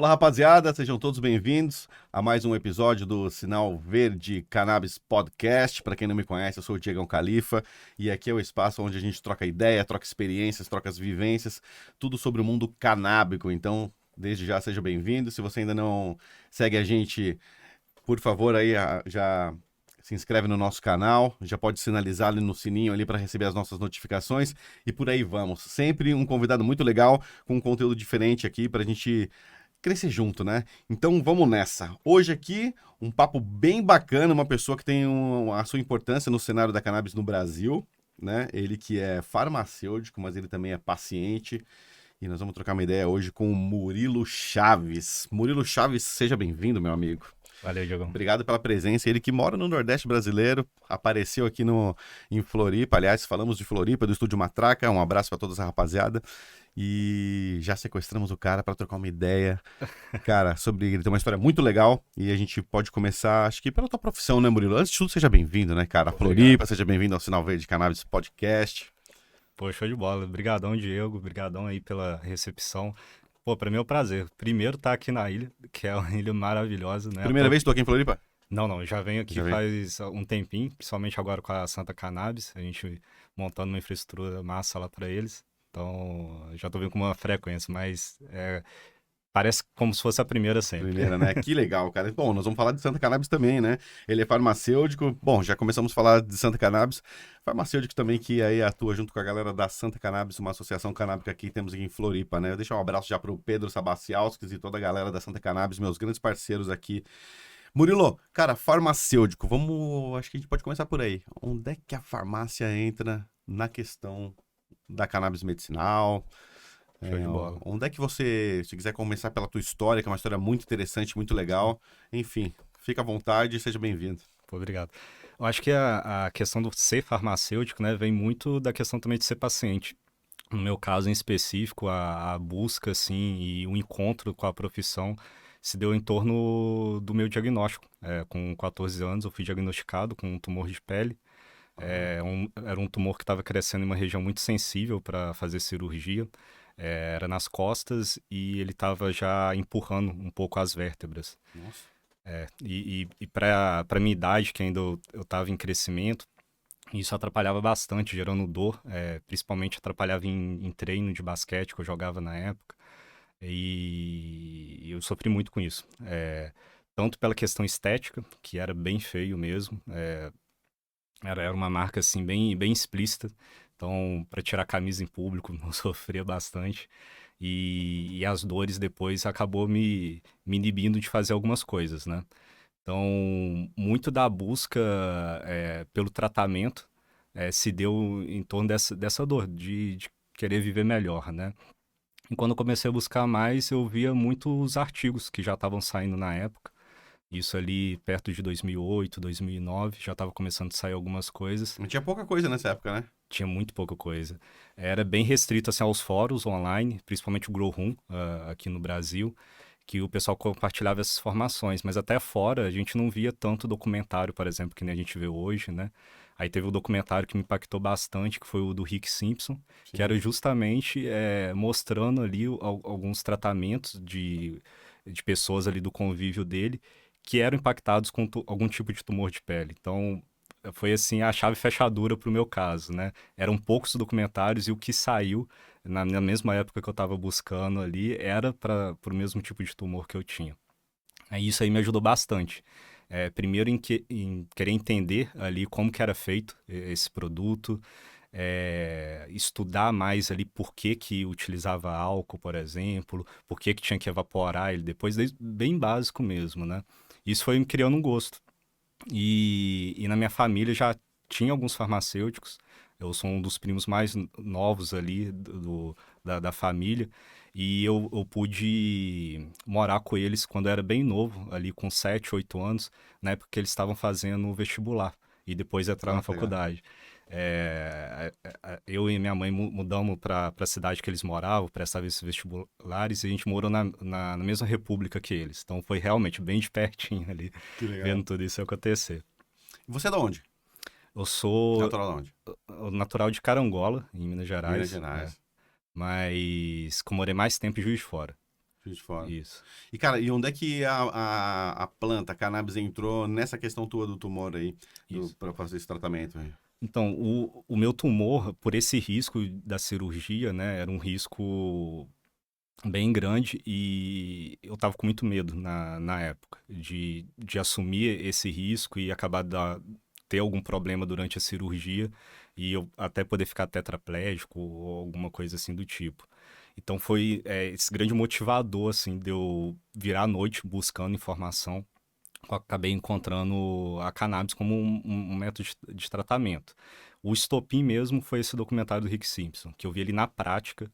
Olá, rapaziada, sejam todos bem-vindos a mais um episódio do Sinal Verde Cannabis Podcast. Para quem não me conhece, eu sou o Diegão Califa e aqui é o espaço onde a gente troca ideia, troca experiências, troca as vivências, tudo sobre o mundo canábico. Então, desde já, seja bem-vindo. Se você ainda não segue a gente, por favor, aí já se inscreve no nosso canal, já pode sinalizar ali no sininho ali para receber as nossas notificações e por aí vamos. Sempre um convidado muito legal com um conteúdo diferente aqui para a gente crescer junto, né? Então vamos nessa. Hoje aqui, um papo bem bacana, uma pessoa que tem a sua importância no cenário da cannabis no Brasil, né? Ele que é farmacêutico, mas ele também é paciente. E nós vamos trocar uma ideia hoje com o Murilo Chaves. Murilo Chaves, seja bem-vindo, meu amigo. Valeu, Diogão. Obrigado pela presença. Ele que mora no Nordeste brasileiro, apareceu aqui em Floripa. Aliás, falamos de Floripa, do Estúdio Matraca. Um abraço para toda essa rapaziada. E já sequestramos o cara para trocar uma ideia, cara, sobre ele. Tem uma história muito legal e a gente pode começar, acho que pela tua profissão, né, Murilo? Antes de tudo, seja bem-vindo, né, cara? Obrigado. Floripa, seja bem-vindo ao Sinal Verde Cannabis Podcast. Pô, show de bola. Obrigadão, Diego. Obrigadão aí pela recepção. Pô, pra mim é um prazer. Primeiro estar aqui na ilha, que é uma ilha maravilhosa, né? Primeira vez que tô aqui em Floripa? Não, eu já venho aqui Já vem. faz um tempinho, principalmente agora com a Santa Cannabis, a gente montando uma infraestrutura massa lá pra eles. Então, já tô vindo com uma frequência, mas parece como se fosse a primeira sempre. Primeira, né? Que legal, cara. Bom, nós vamos falar de Santa Cannabis também, né? Ele é farmacêutico. Bom, já começamos a falar de Santa Cannabis. Farmacêutico também que aí atua junto com a galera da Santa Cannabis, uma associação canábica que temos aqui em Floripa, né? Eu deixo um abraço já pro Pedro Sabaciauskas e toda a galera da Santa Cannabis, meus grandes parceiros aqui. Murilo, cara, farmacêutico, vamos. Acho que a gente pode começar por aí. Onde é que a farmácia entra na questão da cannabis medicinal? Show de bola. Onde é que você, se quiser começar pela tua história, que é uma história muito interessante, muito legal, enfim, fica à vontade e seja bem-vindo. Pô, obrigado. Eu acho que a questão do ser farmacêutico, né, vem muito da questão também de ser paciente. No meu caso em específico, a busca, assim, e o encontro com a profissão se deu em torno do meu diagnóstico. Com 14 anos, eu fui diagnosticado com um tumor de pele. Era um tumor que estava crescendo em uma região muito sensível para fazer cirurgia. Era nas costas e ele estava já empurrando um pouco as vértebras. Nossa. E para minha idade, que ainda eu estava em crescimento, isso atrapalhava bastante, gerando dor, principalmente atrapalhava em treino de basquete que eu jogava na época. E eu sofri muito com isso. Tanto pela questão estética, que era bem feio mesmo, era uma marca assim bem explícita. Então, para tirar a camisa em público, eu sofria bastante. E as dores depois acabou me inibindo de fazer algumas coisas, né? Então, muito da busca pelo tratamento se deu em torno dessa dor, de querer viver melhor, né? E quando eu comecei a buscar mais, eu via muitos artigos que já estavam saindo na época. Isso ali perto de 2008, 2009, já estava começando a sair algumas coisas. Não tinha pouca coisa nessa época, né? Tinha muito pouca coisa. Era bem restrito assim, aos fóruns online, principalmente o Grow Room, aqui no Brasil, que o pessoal compartilhava essas informações, mas até fora a gente não via tanto documentário, por exemplo, que nem a gente vê hoje, né? Aí teve um documentário que me impactou bastante, que foi o do Rick Simpson, que Sim. era justamente mostrando ali alguns tratamentos de pessoas ali do convívio dele que eram impactados com algum tipo de tumor de pele. Então, foi assim a chave fechadura para o meu caso, né? Eram poucos documentários e o que saiu na mesma época que eu estava buscando ali era para o mesmo tipo de tumor que eu tinha. Aí isso aí me ajudou bastante. Primeiro em querer entender ali como que era feito esse produto, estudar mais ali por que que utilizava álcool, por exemplo, por que que tinha que evaporar ele depois, bem básico mesmo, né? Isso foi me criando um gosto. E na minha família já tinha alguns farmacêuticos. Eu sou um dos primos mais novos ali da família. E eu pude morar com eles quando eu era bem novo, ali com 7, 8 anos, na época que eles estavam fazendo o vestibular e depois entrar Ah, na que legal. faculdade. Eu e minha mãe mudamos para a cidade que eles moravam, prestava esses vestibulares, e a gente morou na mesma república que eles. Então foi realmente bem de pertinho ali, Que legal. vendo tudo isso acontecer. Você é de onde? Eu sou Natural de onde? natural de Carangola, em Minas Minas Gerais, Gerais. mas morei mais tempo em Juiz de Fora. Juiz de Fora. Isso. E, cara, e onde é que a planta, a cannabis, entrou nessa questão tua do tumor aí, Isso. pra fazer esse tratamento aí? Então, o meu tumor, por esse risco da cirurgia, né, era um risco bem grande e eu tava com muito medo na época de assumir esse risco e acabar ter algum problema durante a cirurgia e eu até poder ficar tetraplégico ou alguma coisa assim do tipo. Então foi esse grande motivador, assim, de eu virar à noite buscando informação. Eu acabei encontrando a cannabis como um método de tratamento. O estopim mesmo foi esse documentário do Rick Simpson, que eu vi ele na prática,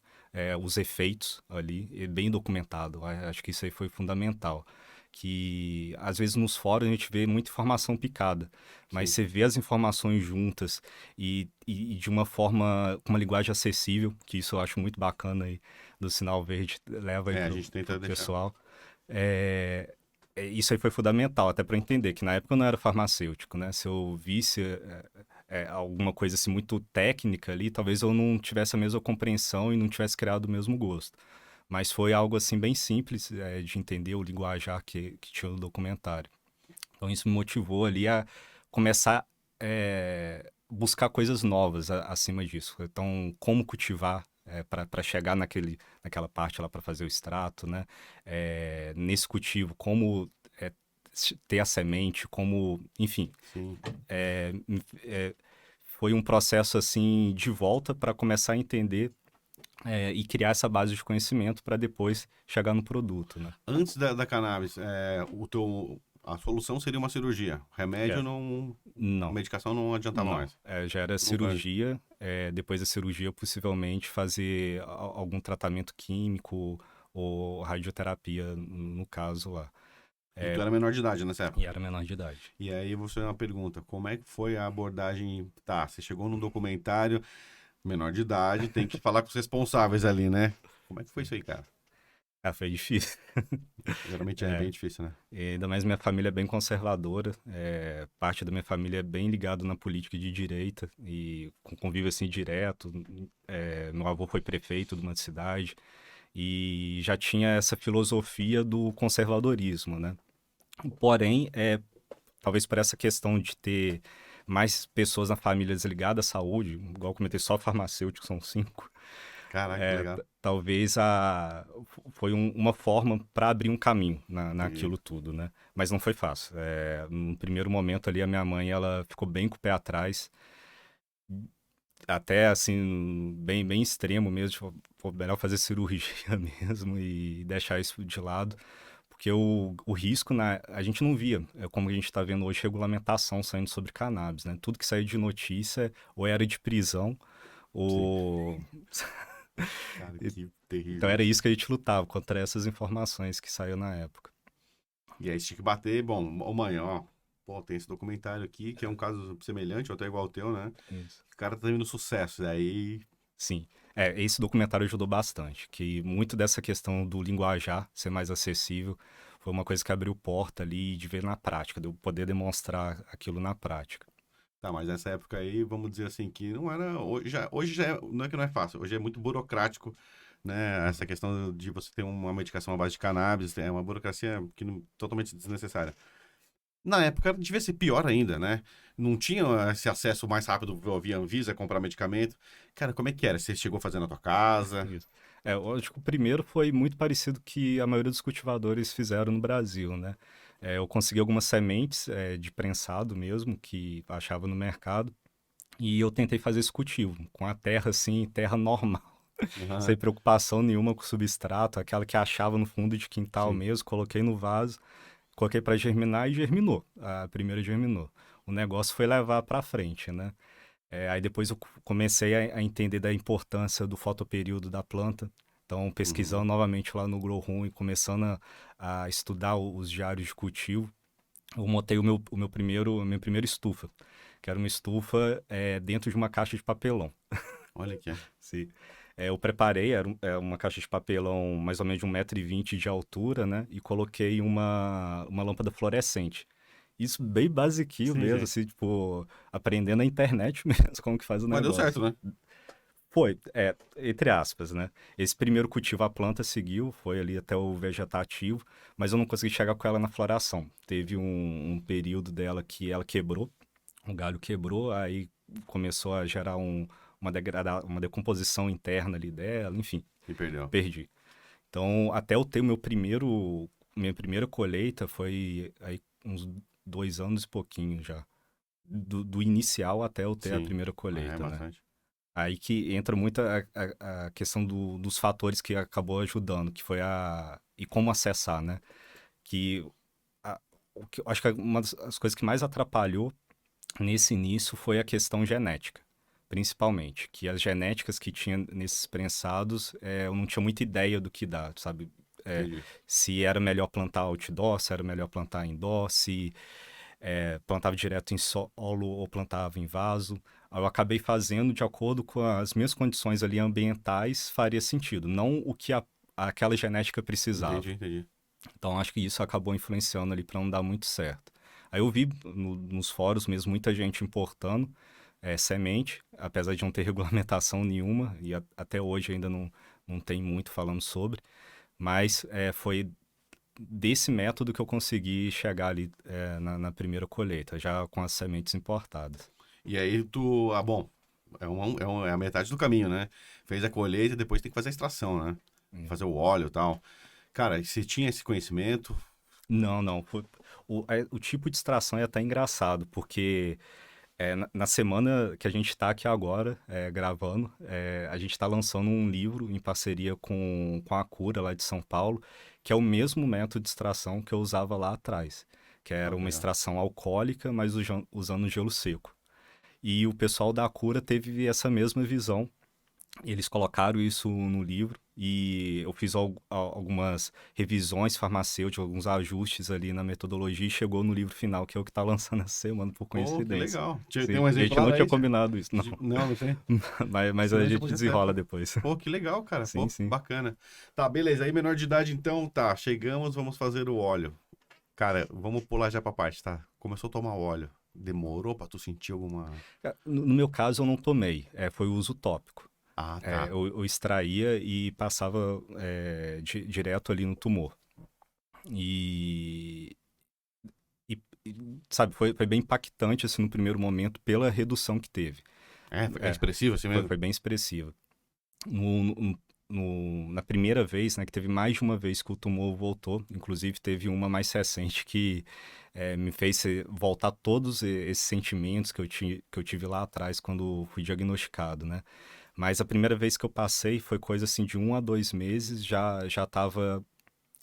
os efeitos ali, bem documentado. Acho que isso aí foi fundamental. Que às vezes nos fóruns a gente vê muita informação picada, mas Sim. você vê as informações juntas e de uma forma, com uma linguagem acessível, que isso eu acho muito bacana aí do Sinal Verde, leva aí A pro, gente tenta pro deixar. pessoal. Isso aí foi fundamental, até para entender que na época eu não era farmacêutico, né? Se eu visse alguma coisa assim muito técnica ali, talvez eu não tivesse a mesma compreensão e não tivesse criado o mesmo gosto. Mas foi algo assim bem simples de entender o linguajar que tinha no documentário. Então isso me motivou ali a começar a buscar coisas novas acima disso. Então, como cultivar para chegar naquela parte lá para fazer o extrato, né? Nesse cultivo, como ter a semente, como, enfim, Sim. é, é, foi um processo assim de volta para começar a entender e criar essa base de conhecimento para depois chegar no produto, né? Antes da cannabis, a solução seria uma cirurgia. Remédio É, não. não. Medicação não adiantava Não, mais. já era Nunca. cirurgia. Depois da cirurgia, possivelmente fazer algum tratamento químico ou radioterapia, no caso lá. E tu era menor de idade nessa E época. era menor de idade. E aí você uma pergunta, como é que foi a abordagem? Tá, você chegou num documentário, menor de idade, tem que falar com os responsáveis ali, né? Como é que foi isso aí, cara? Ah, foi difícil. Geralmente é bem É, difícil, né? e ainda mais minha família é bem conservadora. Parte da minha família é bem ligado na política de direita e com convívio assim direto. Meu avô foi prefeito de uma cidade e já tinha essa filosofia do conservadorismo, né? Porém, talvez por essa questão de ter mais pessoas na família ligadas à saúde, igual eu comentei, só farmacêuticos são 5, Caraca, que legal. talvez foi uma forma para abrir um caminho Entendi. naquilo tudo, né? Mas não foi fácil. No primeiro momento ali, a minha mãe, ela ficou bem com o pé atrás, até assim, bem, bem extremo mesmo, tipo, pô, melhor fazer cirurgia mesmo e deixar isso de lado. Porque o risco, a gente não via, como a gente está vendo hoje, regulamentação saindo sobre cannabis, né? Tudo que saiu de notícia ou era de prisão, Sim. ou... Cara, E- que Então terrível era isso. isso que a gente lutava, contra essas informações que saíram na época. E aí você tinha que bater, bom, ô mãe, ó, pô, tem esse documentário aqui, que é um caso semelhante, ou até igual ao teu, né? Isso. O cara tá tendo sucesso, e aí, Sim. Esse documentário ajudou bastante, que muito dessa questão do linguajar ser mais acessível foi uma coisa que abriu porta ali de ver na prática, de eu poder demonstrar aquilo na prática. tá, mas nessa época aí, vamos dizer assim, que não era, hoje já não é que não é fácil, hoje é muito burocrático, né? Essa questão de você ter uma medicação à base de cannabis, é uma burocracia que totalmente desnecessária. Na época devia ser pior ainda, né? Não tinha esse acesso mais rápido via Anvisa comprar medicamento. Cara, como é que era? Você chegou a fazer na tua casa? Isso. Eu acho que o primeiro foi muito parecido que a maioria dos cultivadores fizeram no Brasil, né? Eu consegui algumas sementes de prensado mesmo, que achava no mercado, e eu tentei fazer esse cultivo, com a terra assim, terra normal, sem Aham, preocupação nenhuma com o substrato, aquela que achava no fundo de quintal sim. mesmo, coloquei no vaso, coloquei para germinar e germinou. A primeira germinou. O negócio foi levar para frente, né? Aí depois eu comecei a entender da importância do fotoperíodo da planta. Então, pesquisando Uhum. novamente lá no Grow Room e começando a estudar os diários de cultivo, eu montei a minha primeira estufa, que era uma estufa dentro de uma caixa de papelão. Olha aqui. Sim. Eu preparei, era uma caixa de papelão mais ou menos de 1,20 m de altura, né? E coloquei uma lâmpada fluorescente. Isso bem basiquinho Sim, mesmo, sim. assim, tipo, aprendendo na internet mesmo como que faz o Mas deu certo, negócio. né? Foi, entre aspas, né? Esse primeiro cultivo, a planta seguiu, foi ali até o vegetativo, mas eu não consegui chegar com ela na floração. Teve um período dela que ela quebrou, o galho quebrou, aí começou a gerar uma decomposição interna ali dela, enfim, Me perdeu. perdi. Então, até eu ter minha primeira colheita foi aí uns 2 anos e pouquinho já. Do inicial até eu ter a Sim. primeira É, colheita, né? bastante. Aí que entra muito a questão dos fatores que acabou ajudando, que foi e como acessar, né? Que, a, o que eu acho que uma das coisas que mais atrapalhou nesse início foi a questão genética, principalmente. Que as genéticas que tinha nesses prensados, eu não tinha muita ideia do que dá, sabe? É, Entendi. se era melhor plantar outdoor, se era melhor plantar indoor, se plantava direto em solo ou plantava em vaso. Aí eu acabei fazendo de acordo com as minhas condições ali ambientais, faria sentido, não o que aquela genética precisava. Entendi. Então acho que isso acabou influenciando ali para não dar muito certo. Aí eu vi nos fóruns mesmo muita gente importando semente, apesar de não ter regulamentação nenhuma, e até hoje ainda não tem muito falando sobre, mas foi desse método que eu consegui chegar ali na primeira colheita, já com as sementes importadas. E aí tu, bom, é a metade do caminho, né? Fez a colheita e depois tem que fazer a extração, né? Hum. Fazer o óleo e tal. Cara, e você tinha esse conhecimento? Não, não. O tipo de extração é até engraçado, porque na semana que a gente está aqui agora, gravando, a gente está lançando um livro em parceria com a Cura, lá de São Paulo, que é o mesmo método de extração que eu usava lá atrás, que Ó, era que uma legal. extração alcoólica, mas usando gelo seco. E o pessoal da Cura teve essa mesma visão. Eles colocaram isso no livro e eu fiz algumas revisões farmacêuticas, alguns ajustes ali na metodologia e chegou no livro final, que é o que está lançando essa semana, por Pô, que coincidência. legal. Tem Sim, um a gente não exemplar tinha aí? combinado isso, não. Não, não tem. Mas a Senão a gente gente podia até. desenrola depois. Pô, que legal, cara. Sim, Pô, sim. bacana. Tá, beleza. Aí, menor de idade, então, tá. Chegamos, vamos fazer o óleo. Cara, vamos pular já pra parte, tá? Começou a tomar o óleo. Demorou pra tu sentir alguma. No meu caso, eu não tomei, foi o uso tópico. Ah, tá. Eu extraía e passava direto ali no tumor. E, sabe, foi bem impactante assim, no primeiro momento pela redução que teve. É É, expressivo assim mesmo? foi bem expressiva. Na primeira vez, né, que teve mais de uma vez que o tumor voltou, inclusive teve uma mais recente que me fez voltar todos esses sentimentos que eu tive lá atrás quando fui diagnosticado, né? Mas a primeira vez que eu passei foi coisa assim de 1 a 2 meses, já estava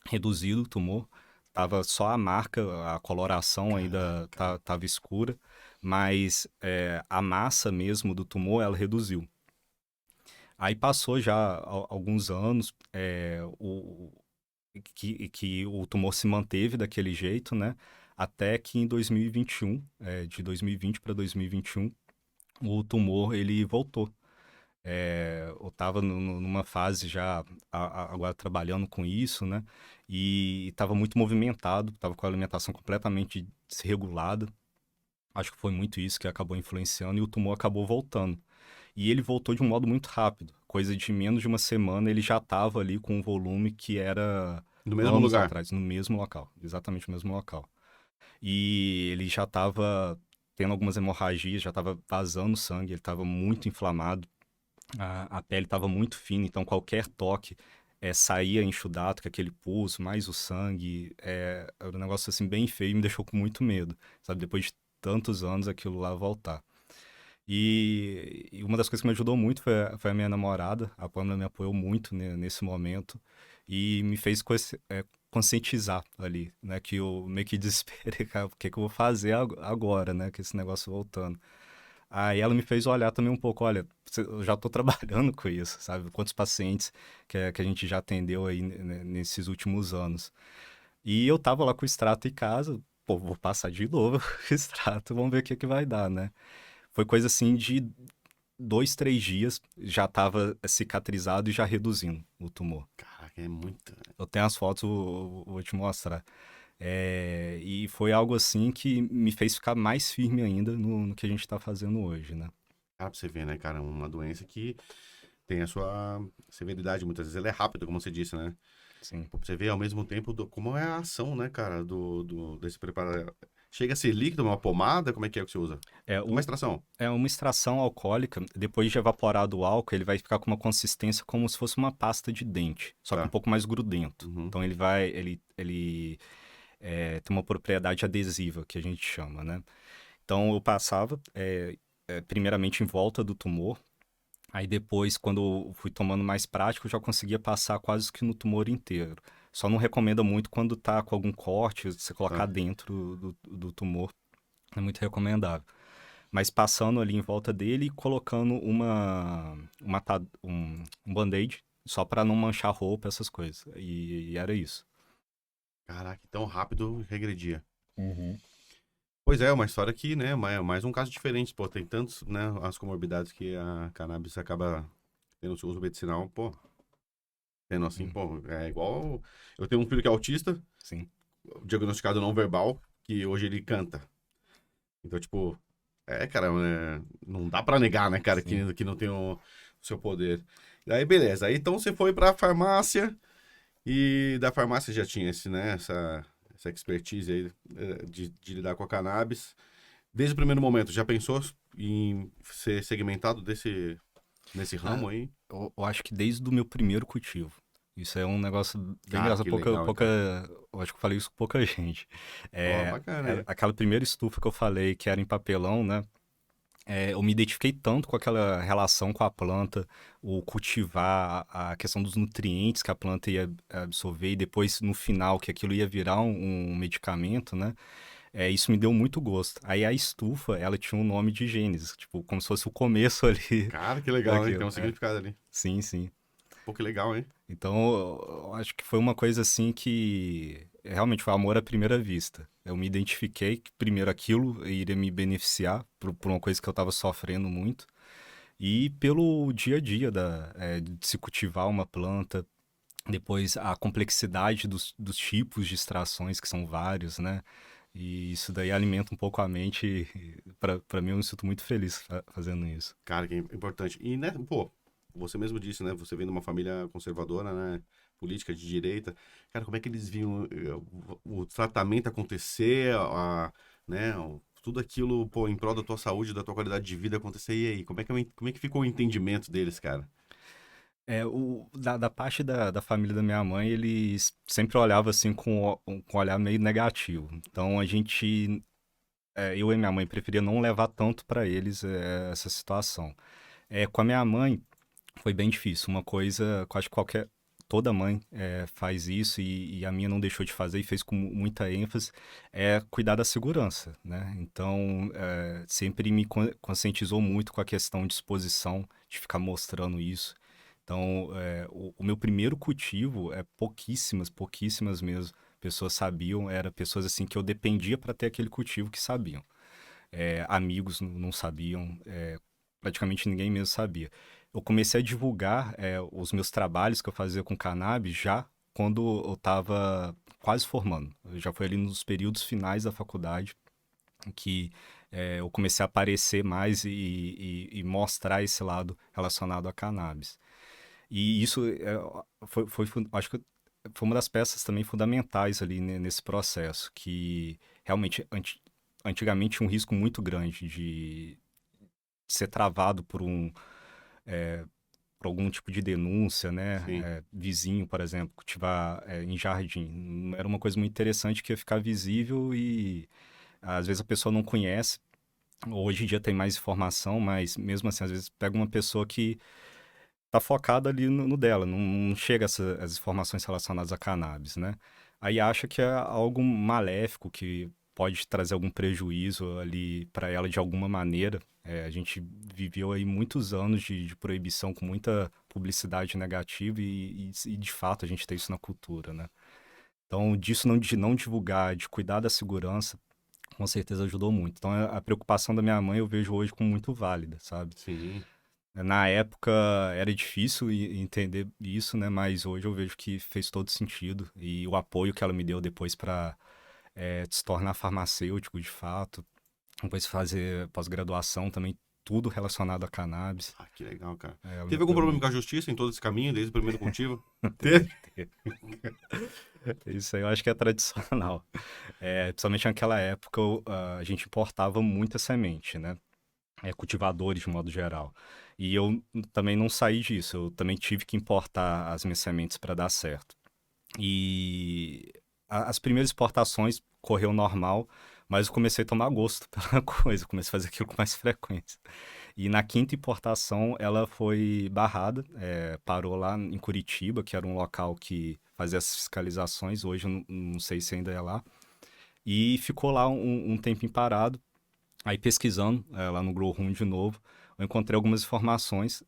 reduzido o tumor, tava só a marca, a coloração ainda Caraca. tava escura, mas a massa mesmo do tumor ela reduziu. Aí passou já alguns anos, que o tumor se manteve daquele jeito, né? Até que em 2021, de 2020 para 2021, o tumor ele voltou. Eu estava numa fase já agora trabalhando com isso, né? E estava muito movimentado, estava com a alimentação completamente desregulada. Acho que foi muito isso que acabou influenciando e o tumor acabou voltando. E ele voltou de um modo muito rápido. Coisa de menos de uma semana, ele já estava ali com um volume que era No mesmo anos lugar. atrás, no mesmo local, exatamente no mesmo local. E ele já estava tendo algumas hemorragias, já estava vazando sangue, ele estava muito inflamado, a pele estava muito fina, então qualquer toque saía enxudado com aquele pulso, mais o sangue, era um negócio assim bem feio e me deixou com muito medo, sabe? Depois de tantos anos aquilo lá voltar. E uma das coisas que me ajudou muito foi a minha namorada. A Pamela me apoiou muito nesse momento e me fez conscientizar ali, né? Que eu meio que desesperei, cara, o que que eu vou fazer agora, né? Com esse negócio voltando. Aí ela me fez olhar também um pouco, olha, eu já estou trabalhando com isso, sabe? Quantos pacientes que a gente já atendeu aí nesses últimos anos. E eu tava lá com o extrato em casa, pô, vou passar de novo o extrato, vamos ver o que que vai dar, né? Foi coisa assim de 2, 3 dias, já estava cicatrizado e já reduzindo o tumor. Caraca, é muito. Eu tenho as fotos, vou te mostrar. E foi algo assim que me fez ficar mais firme ainda no que a gente está fazendo hoje, né? Cara, pra você ver, né, cara? Uma doença que tem a sua severidade, muitas vezes ela é rápida, como você disse, né? Sim. Pô, você vê ao mesmo tempo como é a ação, né, cara, desse preparo. Chega a ser líquido, uma pomada, como é que você usa? É, Uma extração. é uma extração alcoólica, depois de evaporado o álcool, ele vai ficar com uma consistência como se fosse uma pasta de dente, só que um Tá. pouco mais grudento. Uhum. Então ele tem uma propriedade adesiva, que a gente chama, né? Então eu passava, primeiramente em volta do tumor, aí depois, quando eu fui tomando mais prática, eu já conseguia passar quase que no tumor inteiro. Só não recomenda muito quando tá com algum corte, você colocar Tá. dentro do tumor, é muito recomendável. Mas passando ali em volta dele e colocando um band-aid, só para não manchar a roupa, essas coisas. E era isso. Caraca, tão rápido regredia. Uhum. Pois é, uma história que, né, mais um caso diferente, pô, tem tantos, né, as comorbidades que a cannabis acaba tendo seu uso medicinal, pô, tendo assim, Hum, pô, é igual, eu tenho um filho que é autista, Sim, diagnosticado não verbal, que hoje ele canta. Então, tipo, cara, não dá pra negar, né, cara, sim. que não tem o seu poder. E aí, beleza, aí então você foi pra farmácia e da farmácia já tinha né, essa expertise aí de lidar com a cannabis. Desde o primeiro momento, já pensou em ser segmentado nesse Ah, ramo aí? eu acho que desde o meu primeiro cultivo. Isso é um negócio bem Cara, engraçado. que legal, então. Eu acho que eu falei isso com pouca gente. Ó, bacana, hein? Aquela primeira estufa que eu falei, que era em papelão, né? Eu me identifiquei tanto com aquela relação com a planta, o cultivar, a questão dos nutrientes que a planta ia absorver e depois, no final, que aquilo ia virar um medicamento, né? Isso me deu muito gosto. Aí a estufa, ela tinha um nome de Gênesis, tipo, como se fosse o começo ali Cara, que legal, hein? Tem daquilo. um significado ali. Sim, sim. Pô, que legal, hein? Então, eu acho que foi uma coisa assim que realmente foi amor à primeira vista. Eu me identifiquei que primeiro aquilo iria me beneficiar por uma coisa que eu estava sofrendo muito e pelo dia a dia de se cultivar uma planta, depois a complexidade dos tipos de extrações, que são vários, né? E isso daí alimenta um pouco a mente. Para mim, eu me sinto muito feliz fazendo isso. Cara, que é importante. E, né, pô, você mesmo disse, né? Você vem de uma família conservadora, né? Política de direita. Cara, como é que eles viam o tratamento acontecer, né? Tudo aquilo, pô, em prol da tua saúde, da tua qualidade de vida acontecer. E aí, como é que ficou o entendimento deles, cara? Da parte da família da minha mãe, eles sempre olhavam assim com um olhar meio negativo. Então a gente, eu e minha mãe preferia não levar tanto para eles essa situação. Com a minha mãe foi bem difícil, uma coisa que eu acho que toda mãe faz isso e a minha não deixou de fazer e fez com muita ênfase, é cuidar da segurança, né? Então sempre me conscientizou muito com a questão de exposição, de ficar mostrando isso. Então, o meu primeiro cultivo, pouquíssimas mesmo, pessoas sabiam, eram pessoas assim que eu dependia para ter aquele cultivo que sabiam. Amigos não sabiam, praticamente ninguém mesmo sabia. Eu comecei a divulgar os meus trabalhos que eu fazia com cannabis já quando eu estava quase formando. Já foi ali nos períodos finais da faculdade que eu comecei a aparecer mais e mostrar esse lado relacionado a cannabis. E isso acho que foi uma das peças também fundamentais ali nesse processo, que realmente antigamente tinha um risco muito grande de ser travado por algum tipo de denúncia, né? Sim. Vizinho, por exemplo, cultivar em jardim. Era uma coisa muito interessante que ia ficar visível e às vezes a pessoa não conhece. Hoje em dia tem mais informação, mas mesmo assim, às vezes pega uma pessoa que tá focada ali no dela, não chega as informações relacionadas a cannabis, né? Aí acha que é algo maléfico, que pode trazer algum prejuízo ali para ela de alguma maneira. A gente viveu aí muitos anos de proibição com muita publicidade negativa e de fato a gente tem isso na cultura, né? Então, disso de não divulgar, de cuidar da segurança, com certeza ajudou muito. Então, a preocupação da minha mãe eu vejo hoje como muito válida, sabe? Sim. Na época era difícil entender isso, né? Mas hoje eu vejo que fez todo sentido. E o apoio que ela me deu depois para se tornar farmacêutico de fato, depois fazer pós-graduação também, tudo relacionado a cannabis. Ah, que legal, cara. É, Teve algum problema com a justiça em todo esse caminho, desde o primeiro cultivo? Teve? Isso aí eu acho que é tradicional. Principalmente naquela época, a gente importava muita semente, né? Cultivadores de modo geral. E eu também não saí disso, eu também tive que importar as minhas sementes para dar certo. E as primeiras exportações correu normal, mas eu comecei a tomar gosto pela coisa, comecei a fazer aquilo com mais frequência. E na quinta importação ela foi barrada, parou lá em Curitiba, que era um local que fazia as fiscalizações, hoje eu não sei se ainda é lá, e ficou lá um tempinho parado. Aí pesquisando lá no Grow Room de novo, eu encontrei algumas informações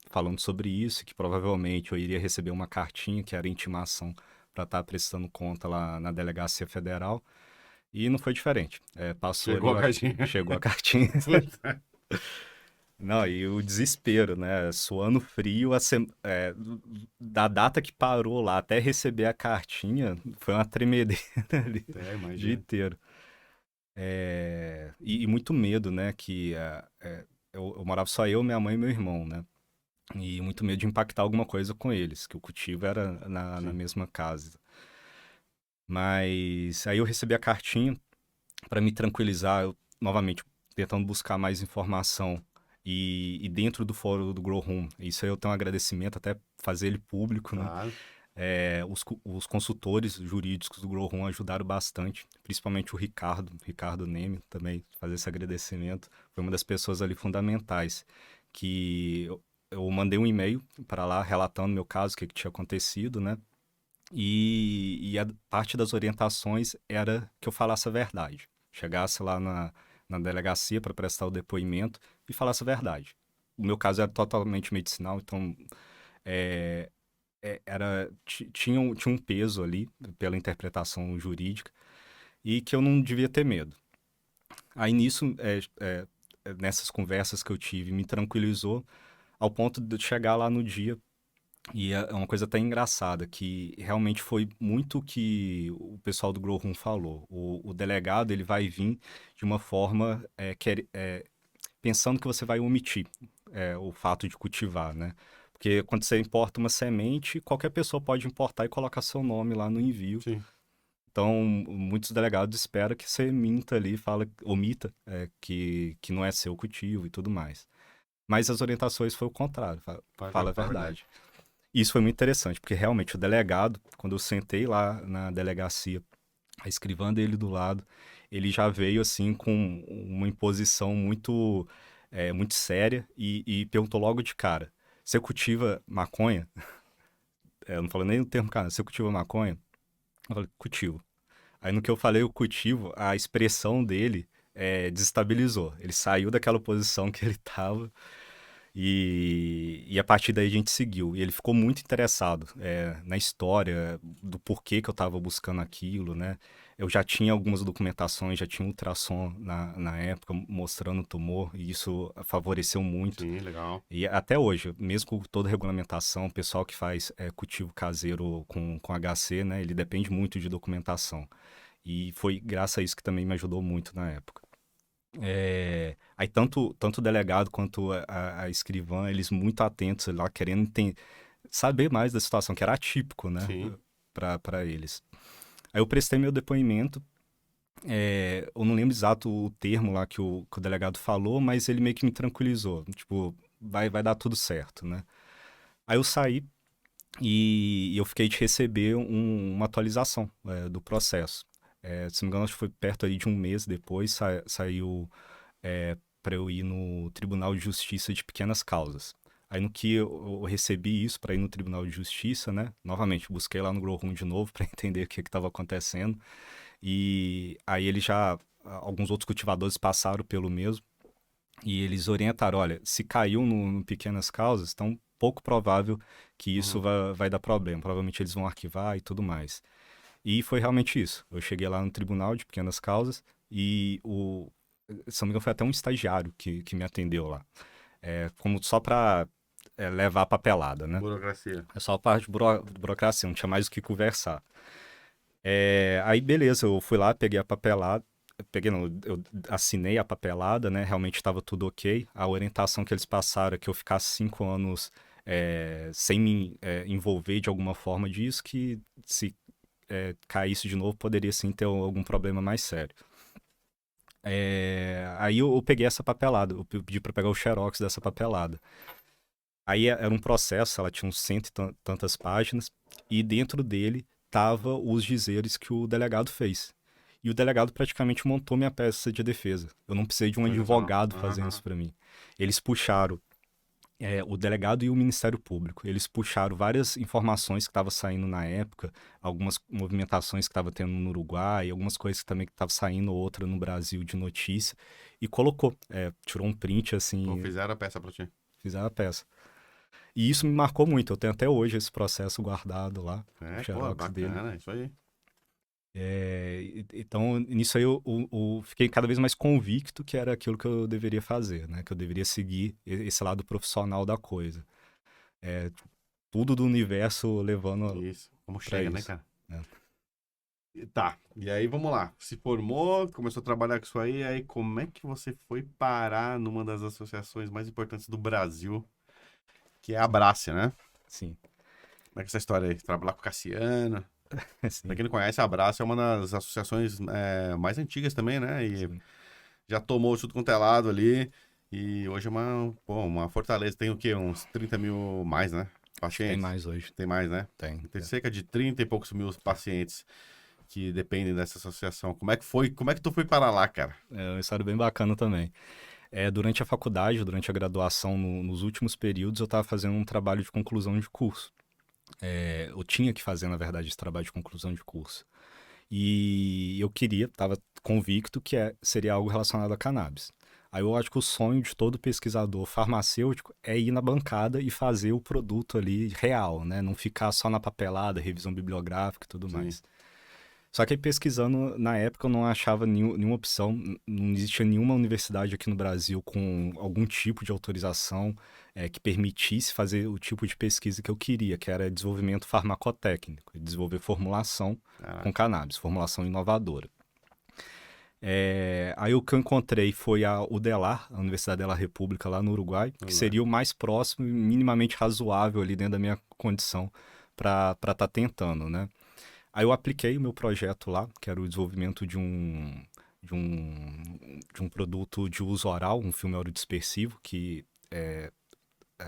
falando sobre isso, que provavelmente eu iria receber uma cartinha, que era intimação para estar prestando conta lá na Delegacia Federal, e não foi diferente. Passou Chegou ali, a caixinha. chegou a cartinha. Puta. Não, e o desespero, né? Suando frio, da data que parou lá até receber a cartinha, foi uma tremedeira ali o dia Imagina. inteiro. E muito medo, né? Eu morava só eu, minha mãe e meu irmão, né? E muito medo de impactar alguma coisa com eles, que o cultivo era na Sim. mesma casa. Mas aí eu recebi a cartinha para me tranquilizar, eu, novamente tentando buscar mais informação e dentro do fórum do Grow Room. Isso aí eu tenho um agradecimento, até fazer ele público, né? Claro. Os consultores jurídicos do Grow Room ajudaram bastante, principalmente o Ricardo Neme, também fazer esse agradecimento. Foi uma das pessoas ali fundamentais, que eu mandei um e-mail para lá relatando meu caso, o que tinha acontecido, né? E a parte das orientações era que eu falasse a verdade. Chegasse lá na delegacia para prestar o depoimento e falasse a verdade. O meu caso era totalmente medicinal, então é, tinha um peso ali pela interpretação jurídica e que eu não devia ter medo. Aí nisso, nessas conversas que eu tive, me tranquilizou ao ponto de eu chegar lá no dia. E é uma coisa até engraçada, que realmente foi muito o que o pessoal do Grow Room falou. O delegado ele vai vir de uma forma pensando que você vai omitir o fato de cultivar, né? Porque quando você importa uma semente, qualquer pessoa pode importar e colocar seu nome lá no envio. Sim. Então, muitos delegados esperam que você minta ali, omita que não é seu cultivo e tudo mais. Mas as orientações foi o contrário, fala a verdade. Isso foi muito interessante, porque realmente o delegado, quando eu sentei lá na delegacia, a escrivã dele do lado, ele já veio assim com uma imposição muito séria e perguntou logo de cara: você cultiva maconha? Eu não falei nem o termo, cara, você cultiva maconha? Eu falei, cultivo. Aí no que eu falei o cultivo, a expressão dele desestabilizou. Ele saiu daquela posição que ele estava e a partir daí a gente seguiu. E ele ficou muito interessado na história, do porquê que eu estava buscando aquilo, né? Eu já tinha algumas documentações, já tinha ultrassom na época mostrando o tumor, e isso favoreceu muito. Sim, legal. E até hoje, mesmo com toda a regulamentação, o pessoal que faz cultivo caseiro com HC, né? Ele depende muito de documentação. E foi graças a isso que também me ajudou muito na época. Aí tanto o delegado quanto a escrivã, eles muito atentos lá, querendo saber mais da situação, que era atípico, né, Sim. para eles. Aí eu prestei meu depoimento, eu não lembro exato o termo lá que o delegado falou, mas ele meio que me tranquilizou, tipo, vai dar tudo certo, né. Aí eu saí e eu fiquei de receber uma atualização do processo. Se não me engano, acho que foi perto aí de um mês depois, saiu para eu ir no Tribunal de Justiça de Pequenas Causas. Aí no que eu recebi isso para ir no Tribunal de Justiça, né? Novamente, busquei lá no Grow Room de novo para entender o que estava acontecendo. E aí alguns outros cultivadores passaram pelo mesmo e eles orientaram, olha, se caiu no Pequenas Causas, então pouco provável que isso vai dar problema. Provavelmente eles vão arquivar e tudo mais. E foi realmente isso. Eu cheguei lá no Tribunal de Pequenas Causas e se não me engano, foi até um estagiário que me atendeu lá. Como só para levar a papelada, né? Burocracia. É só a parte de burocracia, não tinha mais o que conversar. Aí, beleza, eu fui lá, peguei a papelada. peguei, não, eu assinei a papelada, né? Realmente estava tudo ok. A orientação que eles passaram é que eu ficasse 5 anos sem me envolver de alguma forma disso, que se caísse de novo poderia sim ter algum problema mais sério. Aí eu peguei essa papelada, eu pedi para pegar o xerox dessa papelada. Aí era um processo, ela tinha uns cento e tantas páginas, e dentro dele tava os dizeres que o delegado fez. E o delegado praticamente montou minha peça de defesa. Eu não precisei de um Sensacional. advogado fazendo Aham. isso para mim. Eles puxaram o delegado e o Ministério Público. Eles puxaram várias informações que estavam saindo na época, algumas movimentações que estava tendo no Uruguai, algumas coisas que também que estavam saindo, outra no Brasil de notícia, e colocou, tirou um print Pô, assim, fizeram a peça pra ti. fizeram a peça. E isso me marcou muito. Eu tenho até hoje esse processo guardado lá, o Pô, xerox dele. bacana, isso aí. Então, nisso aí eu fiquei cada vez mais convicto que era aquilo que eu deveria fazer, né? Que eu deveria seguir esse lado profissional da coisa. É, tudo do universo levando Isso. Como para chega, né, isso, cara? né? Tá, e aí vamos lá. Se formou, começou a trabalhar com isso aí como é que você foi parar numa das associações mais importantes do Brasil, que é a Abrace, né? Sim, Como é que é essa história aí? Trabalhar com o Cassiano. Pra sim, quem não conhece, a Abrace é uma das associações mais antigas também, né? E sim. já tomou tudo quanto é lado ali. E hoje é uma fortaleza. Tem o quê? Uns 30 mil mais, né? Acho que tem Pacientes. mais hoje. Tem mais, né? Tem. Tem cerca de 30 e poucos mil pacientes que dependem dessa associação. Como é que foi? Como é que tu foi para lá, cara? É uma história bem bacana também. Durante a faculdade, durante a graduação, nos últimos períodos, eu estava fazendo um trabalho de conclusão de curso. Eu tinha que fazer, na verdade, esse trabalho de conclusão de curso. E eu queria, estava convicto que seria algo relacionado a cannabis. Aí eu acho que o sonho de todo pesquisador farmacêutico é ir na bancada e fazer o produto ali real, né? Não ficar só na papelada, revisão bibliográfica e tudo Sim. mais. Só que aí pesquisando, na época eu não achava nenhuma opção, não existia nenhuma universidade aqui no Brasil com algum tipo de autorização que permitisse fazer o tipo de pesquisa que eu queria, que era desenvolvimento farmacotécnico, desenvolver formulação com Caraca. cannabis, formulação inovadora. Aí o que eu encontrei foi a UDELAR, a Universidade da República lá no Uruguai, que Vamos lá. seria o mais próximo e minimamente razoável ali dentro da minha condição para estar tentando, né? Aí eu apliquei o meu projeto lá, que era o desenvolvimento de um produto de uso oral, um filme aurodispersivo, que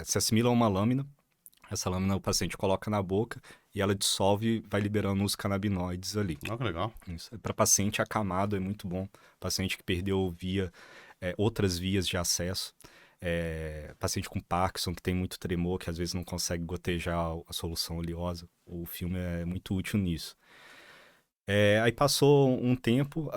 se assimila a uma lâmina. Essa lâmina o paciente coloca na boca e ela dissolve e vai liberando os canabinoides ali. Olha que legal. Para paciente acamado é muito bom. Paciente que perdeu outras vias de acesso. Paciente com Parkinson, que tem muito tremor, que às vezes não consegue gotejar a solução oleosa. O filme é muito útil nisso. Aí passou um tempo,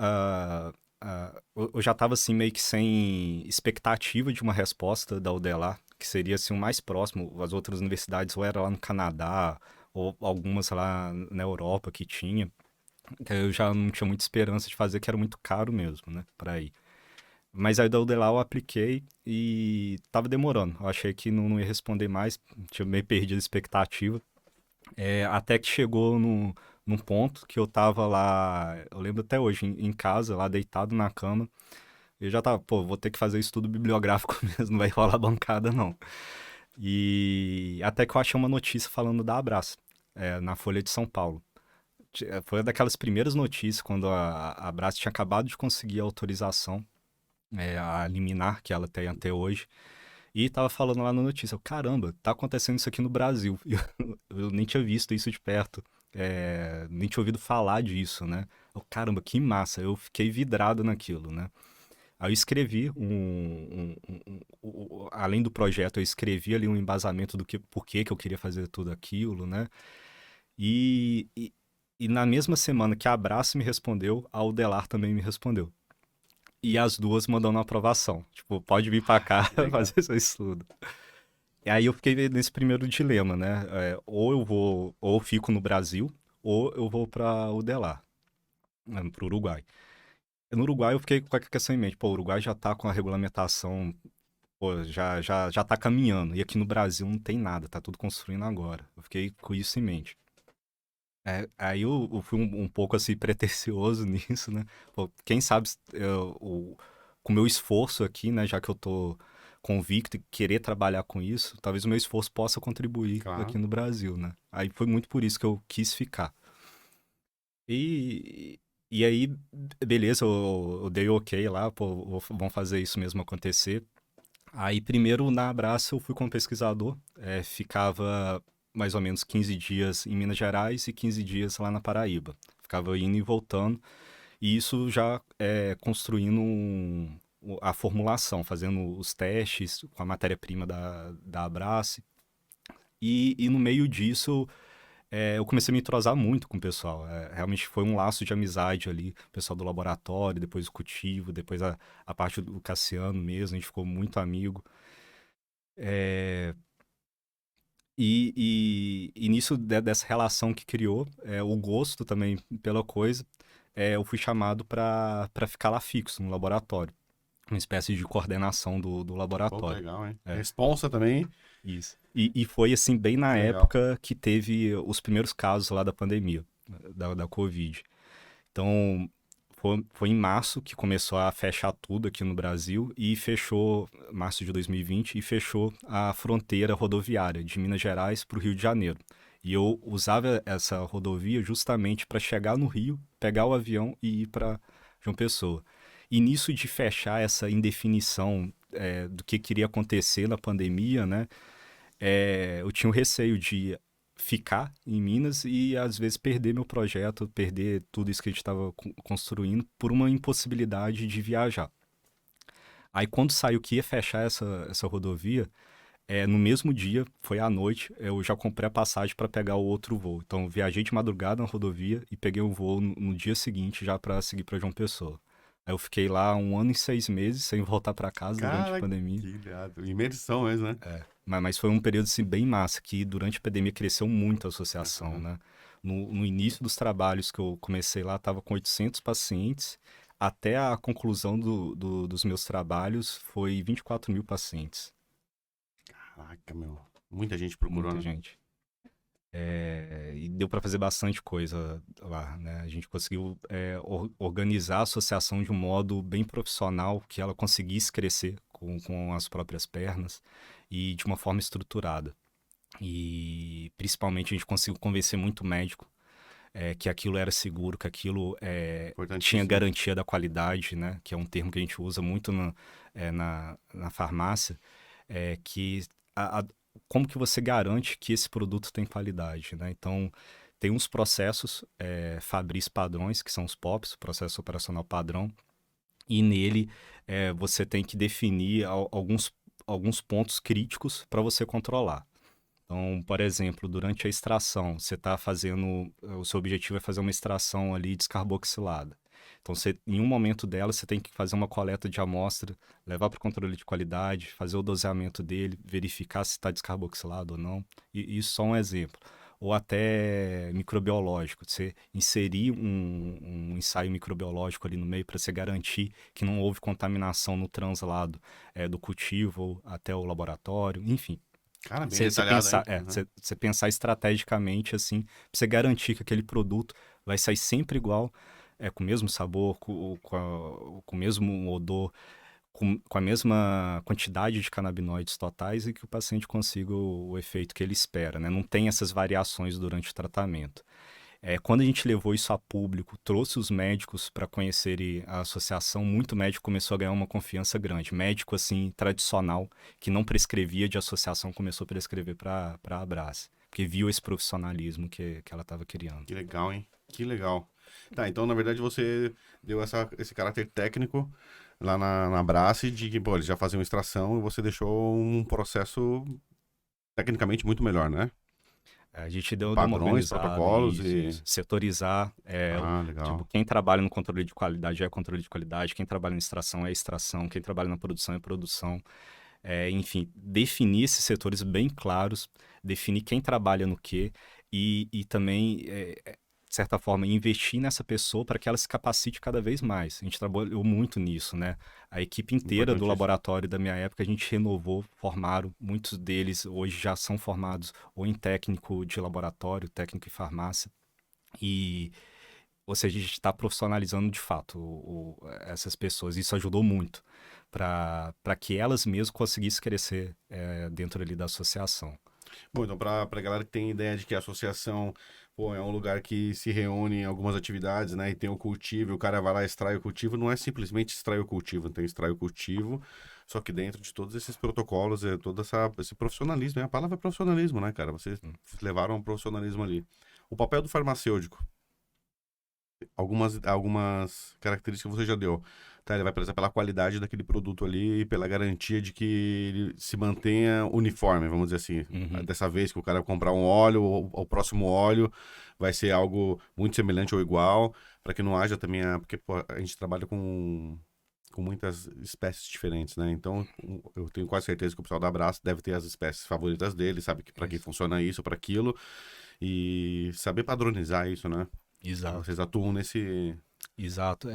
eu já estava assim meio que sem expectativa de uma resposta da UDELAR, que seria assim o mais próximo. As outras universidades ou era lá no Canadá, ou algumas lá na Europa que tinha. Que eu já não tinha muita esperança de fazer, que era muito caro mesmo, né, para ir. Mas aí da UDELAR eu apliquei e tava demorando. Eu achei que não ia responder mais, tinha meio perdido a expectativa. Até que chegou num ponto que eu tava lá, eu lembro até hoje, em casa, lá deitado na cama. Eu já tava, pô, vou ter que fazer estudo bibliográfico mesmo, não vai rolar bancada não. E até que eu achei uma notícia falando da Abraço, na Folha de São Paulo. Foi uma daquelas primeiras notícias, quando a Abraço tinha acabado de conseguir a autorização, a liminar que ela tem até hoje. E tava falando lá na notícia, caramba, tá acontecendo isso aqui no Brasil. Eu nem tinha visto isso de perto, nem tinha ouvido falar disso, né? Caramba, que massa, eu fiquei vidrado naquilo, né? Aí eu escrevi além do projeto, eu escrevi ali um embasamento do por que eu queria fazer tudo aquilo, né? E, e, e na mesma semana que a Abraço me respondeu, a Udelar também me respondeu. E as duas mandando aprovação. Tipo, pode vir pra cá Que legal. fazer seu estudo. E aí eu fiquei nesse primeiro dilema, né? Ou eu fico no Brasil, ou eu vou pra Udelar, né, pro Uruguai. No Uruguai eu fiquei com a questão em mente, pô, o Uruguai já tá com a regulamentação, pô, já tá caminhando. E aqui no Brasil não tem nada, tá tudo construindo agora. Eu fiquei com isso em mente. Aí eu fui um pouco assim pretensioso nisso, né? Pô, quem sabe com o meu esforço aqui, né? Já que eu tô convicto e querer trabalhar com isso, talvez o meu esforço possa contribuir aqui Claro. no Brasil, né? Aí foi muito por isso que eu quis ficar. E, e aí, beleza, eu dei o ok lá, pô, vamos fazer isso mesmo acontecer. Aí, primeiro, na Abraço, eu fui como pesquisador, ficava mais ou menos 15 dias em Minas Gerais e 15 dias lá na Paraíba. Ficava indo e voltando, e isso já construindo a formulação, fazendo os testes com a matéria-prima da Abraço. E no meio disso, eu comecei a me entrosar muito com o pessoal. Realmente foi um laço de amizade ali, o pessoal do laboratório, depois o cultivo, depois a parte do Cassiano mesmo, a gente ficou muito amigo. É, e nisso, dessa relação que criou, o gosto também pela coisa, eu fui chamado para ficar lá fixo no laboratório, uma espécie de coordenação do Pô, que laboratório. legal, hein? É, Responsa também. isso. E foi assim, bem na Que legal. época que teve os primeiros casos lá da pandemia, da Covid. Então, foi em março que começou a fechar tudo aqui no Brasil e fechou, março de 2020, e fechou a fronteira rodoviária de Minas Gerais para o Rio de Janeiro. E eu usava essa rodovia justamente para chegar no Rio, pegar o avião e ir para João Pessoa. E nisso de fechar essa indefinição do que queria acontecer na pandemia, né? Eu tinha o receio de ficar em Minas e às vezes perder meu projeto, perder tudo isso que a gente estava construindo por uma impossibilidade de viajar. Aí quando saiu que ia fechar essa rodovia, no mesmo dia, foi à noite, eu já comprei a passagem para pegar o outro voo. Então eu viajei de madrugada na rodovia e peguei um voo no dia seguinte já para seguir para João Pessoa. Aí eu fiquei lá 1 ano e 6 meses sem voltar para casa durante a Cara, pandemia. que irado. Imersão mesmo, né? Mas foi um período assim, bem massa, que durante a pandemia cresceu muito a associação, Aham. né? No início dos trabalhos que eu comecei lá, estava com 800 pacientes. Até a conclusão dos meus trabalhos foi 24 mil pacientes. Caraca, meu. Muita gente procurou, Muita né? gente. E deu para fazer bastante coisa lá, né? A gente conseguiu organizar a associação de um modo bem profissional, que ela conseguisse crescer com as próprias pernas e de uma forma estruturada. E principalmente a gente conseguiu convencer muito médico que aquilo era seguro, que aquilo tinha Importantíssimo. garantia da qualidade, né? Que é um termo que a gente usa muito na farmácia, que como que você garante que esse produto tem qualidade, né? Então, tem uns processos Fabris padrões, que são os POPs, processo operacional padrão, e nele você tem que definir alguns pontos críticos para você controlar. Então, por exemplo, durante a extração, você está fazendo, o seu objetivo é fazer uma extração ali descarboxilada. Então, em um momento dela, você tem que fazer uma coleta de amostra, levar para o controle de qualidade, fazer o doseamento dele, verificar se está descarboxilado ou não. E isso é só um exemplo. Ou até microbiológico, você inserir um ensaio microbiológico ali no meio para você garantir que não houve contaminação no translado do cultivo até o laboratório, enfim. Cara, bem Você detalhado, pensar, hein? Aham. você pensar estrategicamente assim, pra você garantir que aquele produto vai sair sempre igual, com o mesmo sabor, com o mesmo odor, com a mesma quantidade de canabinoides totais e que o paciente consiga o efeito que ele espera, né? Não tem essas variações durante o tratamento. Quando a gente levou isso a público, trouxe os médicos para conhecerem a associação, muito médico começou a ganhar uma confiança grande. Médico, assim, tradicional, que não prescrevia de associação, começou a prescrever para a Abrace, porque viu esse profissionalismo que ela estava criando. Que legal, hein? Que legal. Tá, então na verdade você deu esse caráter técnico lá na Brace de que, pô, eles já faziam extração e você deixou um processo tecnicamente muito melhor, né? A gente deu uma Padrões, organizada, protocolos isso. Setorizar, Ah, tipo, legal. quem trabalha no controle de qualidade é controle de qualidade, quem trabalha na extração é extração, quem trabalha na produção é produção. Enfim, definir esses setores bem claros, definir quem trabalha no quê e também, de certa forma, investir nessa pessoa para que ela se capacite cada vez mais. A gente trabalhou muito nisso, né? A equipe inteira do Importantíssimo. laboratório da minha época, a gente renovou, formaram, muitos deles hoje já são formados ou em técnico de laboratório, técnico em farmácia. E, ou seja, a gente está profissionalizando de fato essas pessoas. Isso ajudou muito para que elas mesmas conseguissem crescer dentro ali da associação. Bom, então pra galera que tem ideia de que a associação, pô, é um lugar que se reúne em algumas atividades, né, e tem o cultivo, e o cara vai lá e extrai o cultivo, não é simplesmente extrair o cultivo, tem extrai o cultivo, só que dentro de todos esses protocolos, todo esse profissionalismo, a palavra é profissionalismo, né, cara? Vocês levaram um profissionalismo ali. O papel do farmacêutico, algumas características que você já deu. Tá, ele vai prezar pela qualidade daquele produto ali e pela garantia de que ele se mantenha uniforme, vamos dizer assim. Uhum. Dessa vez que o cara comprar um óleo, o próximo óleo vai ser algo muito semelhante ou igual, para que não haja também porque pô, a gente trabalha com muitas espécies diferentes, né? Então, eu tenho quase certeza que o pessoal da Abraço deve ter as espécies favoritas dele, sabe que para que Isso. funciona isso, para aquilo, e saber padronizar isso, né? Exato. Vocês atuam nesse. Exato.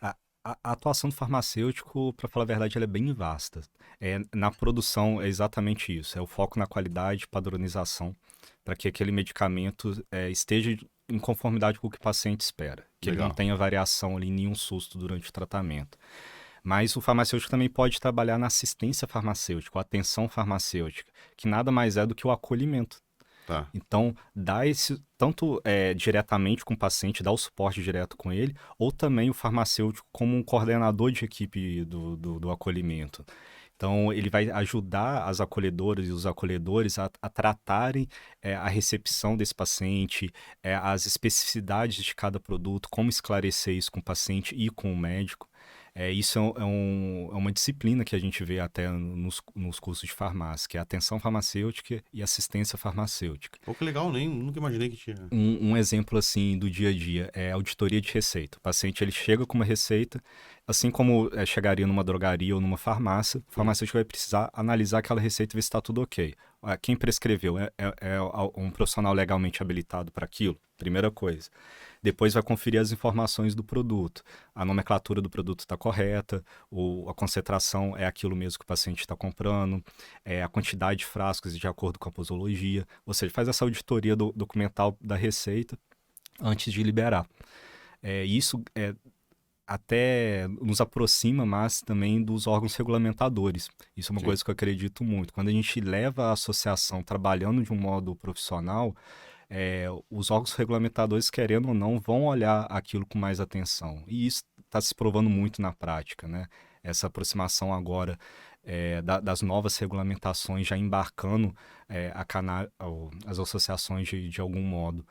A, a atuação do farmacêutico, para falar a verdade, ela é bem vasta. Na produção é exatamente isso. É o foco na qualidade, padronização, para que aquele medicamento esteja em conformidade com o que o paciente espera. Que ele não Legal. tenha variação ali, nenhum susto durante o tratamento. Mas o farmacêutico também pode trabalhar na assistência farmacêutica, a atenção farmacêutica, que nada mais é do que o acolhimento. Tá. Então, dá esse, tanto diretamente com o paciente, dá o suporte direto com ele, ou também o farmacêutico como um coordenador de equipe do acolhimento. Então, ele vai ajudar as acolhedoras e os acolhedores a tratarem a recepção desse paciente, as especificidades de cada produto, como esclarecer isso com o paciente e com o médico. Isso é uma disciplina que a gente vê até nos cursos de farmácia, que é atenção farmacêutica e assistência farmacêutica. Pô, que legal, nem nunca imaginei que tinha. Um exemplo assim do dia a dia é a auditoria de receita. O paciente ele chega com uma receita, assim como chegaria numa drogaria ou numa farmácia, o Sim. farmacêutico vai precisar analisar aquela receita e ver se está tudo ok. Quem prescreveu é um profissional legalmente habilitado para aquilo? Primeira coisa. Depois vai conferir as informações do produto. A nomenclatura do produto está correta, a concentração é aquilo mesmo que o paciente está comprando, a quantidade de frascos de acordo com a posologia. Ou seja, faz essa auditoria documental da receita antes de liberar. Isso até nos aproxima mais também dos órgãos regulamentadores. Isso é uma Sim. coisa que eu acredito muito. Quando a gente leva a associação trabalhando de um modo profissional, os órgãos regulamentadores, querendo ou não, vão olhar aquilo com mais atenção. E isso está se provando muito na prática, né? Essa aproximação agora das novas regulamentações já embarcando as associações de algum modo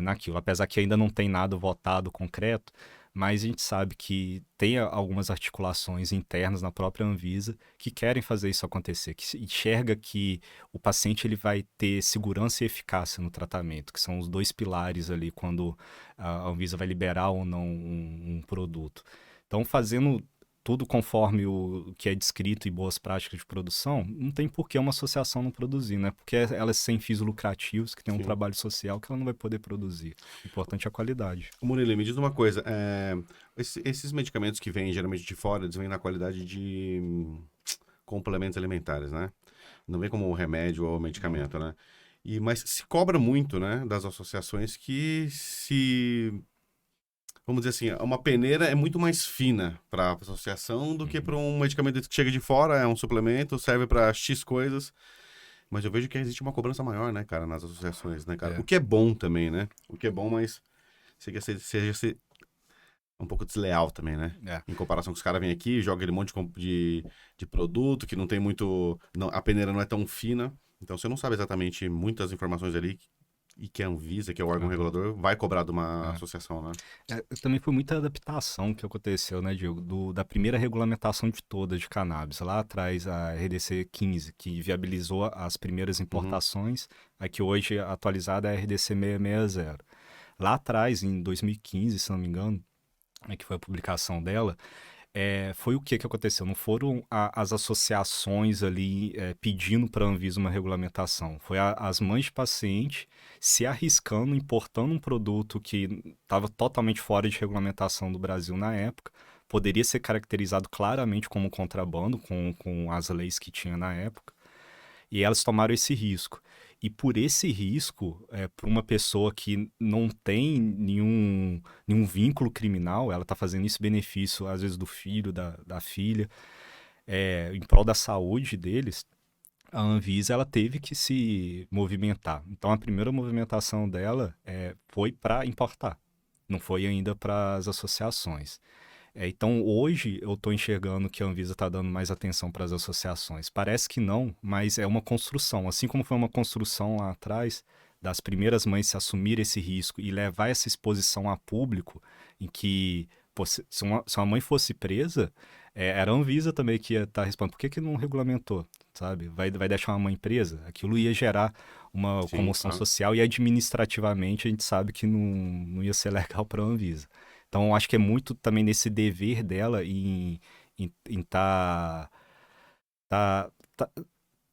naquilo. Apesar que ainda não tem nada votado concreto, mas a gente sabe que tem algumas articulações internas na própria Anvisa que querem fazer isso acontecer, que enxerga que o paciente ele vai ter segurança e eficácia no tratamento, que são os dois pilares ali quando a Anvisa vai liberar ou não um produto. Então, fazendo tudo conforme o que é descrito e boas práticas de produção, não tem por que uma associação não produzir, né? Porque elas sem fins lucrativos, que tem um Sim. trabalho social que ela não vai poder produzir. O importante é a qualidade. Murilo, me diz uma coisa. Esses medicamentos que vêm geralmente de fora, eles vêm na qualidade de complementos alimentares, né? Não vem como remédio ou medicamento, né? Mas se cobra muito, né, das associações que se vamos dizer assim, uma peneira é muito mais fina para a associação do que para Uhum. um medicamento que chega de fora, é um suplemento, serve para X coisas. Mas eu vejo que existe uma cobrança maior, né, cara, nas associações, né, cara? O É, que é bom também, né? O que é bom, mas seja ser um pouco desleal também, né? é. Em comparação com os caras vêm aqui, jogam aquele monte de produto que não tem muito. A peneira não é tão fina. Então você não sabe exatamente muitas informações ali e que a Anvisa, que é o órgão Aham. regulador, vai cobrar de uma É. associação, né? Também foi muita adaptação que aconteceu, né, Diego? Da primeira regulamentação de todas de cannabis. Lá atrás, a RDC 15, que viabilizou as primeiras Uhum. importações, a que hoje atualizada é a RDC 660. Lá atrás, em 2015, se não me engano, que foi a publicação dela, foi o que aconteceu? Não foram as associações ali pedindo para a Anvisa uma regulamentação. Foi as mães de paciente se arriscando, importando um produto que estava totalmente fora de regulamentação do Brasil na época. Poderia ser caracterizado claramente como contrabando, com as leis que tinha na época. E elas tomaram esse risco. E por esse risco, para uma pessoa que não tem nenhum vínculo criminal, ela está fazendo isso em benefício, às vezes, do filho, da filha, em prol da saúde deles, a Anvisa ela teve que se movimentar. Então, a primeira movimentação dela foi para importar, não foi ainda para as associações. Então, hoje, eu estou enxergando que a Anvisa está dando mais atenção para as associações. Parece que não, mas é uma construção. Assim como foi uma construção lá atrás, das primeiras mães se assumirem esse risco e levar essa exposição a público, em que, pô, se uma mãe fosse presa, era a Anvisa também que ia estar respondendo. Por que não regulamentou, sabe? Vai deixar uma mãe presa? Aquilo ia gerar uma Sim, comoção claro. social e administrativamente a gente sabe que não ia ser legal para a Anvisa. Então, eu acho que é muito também nesse dever dela em tá, tá,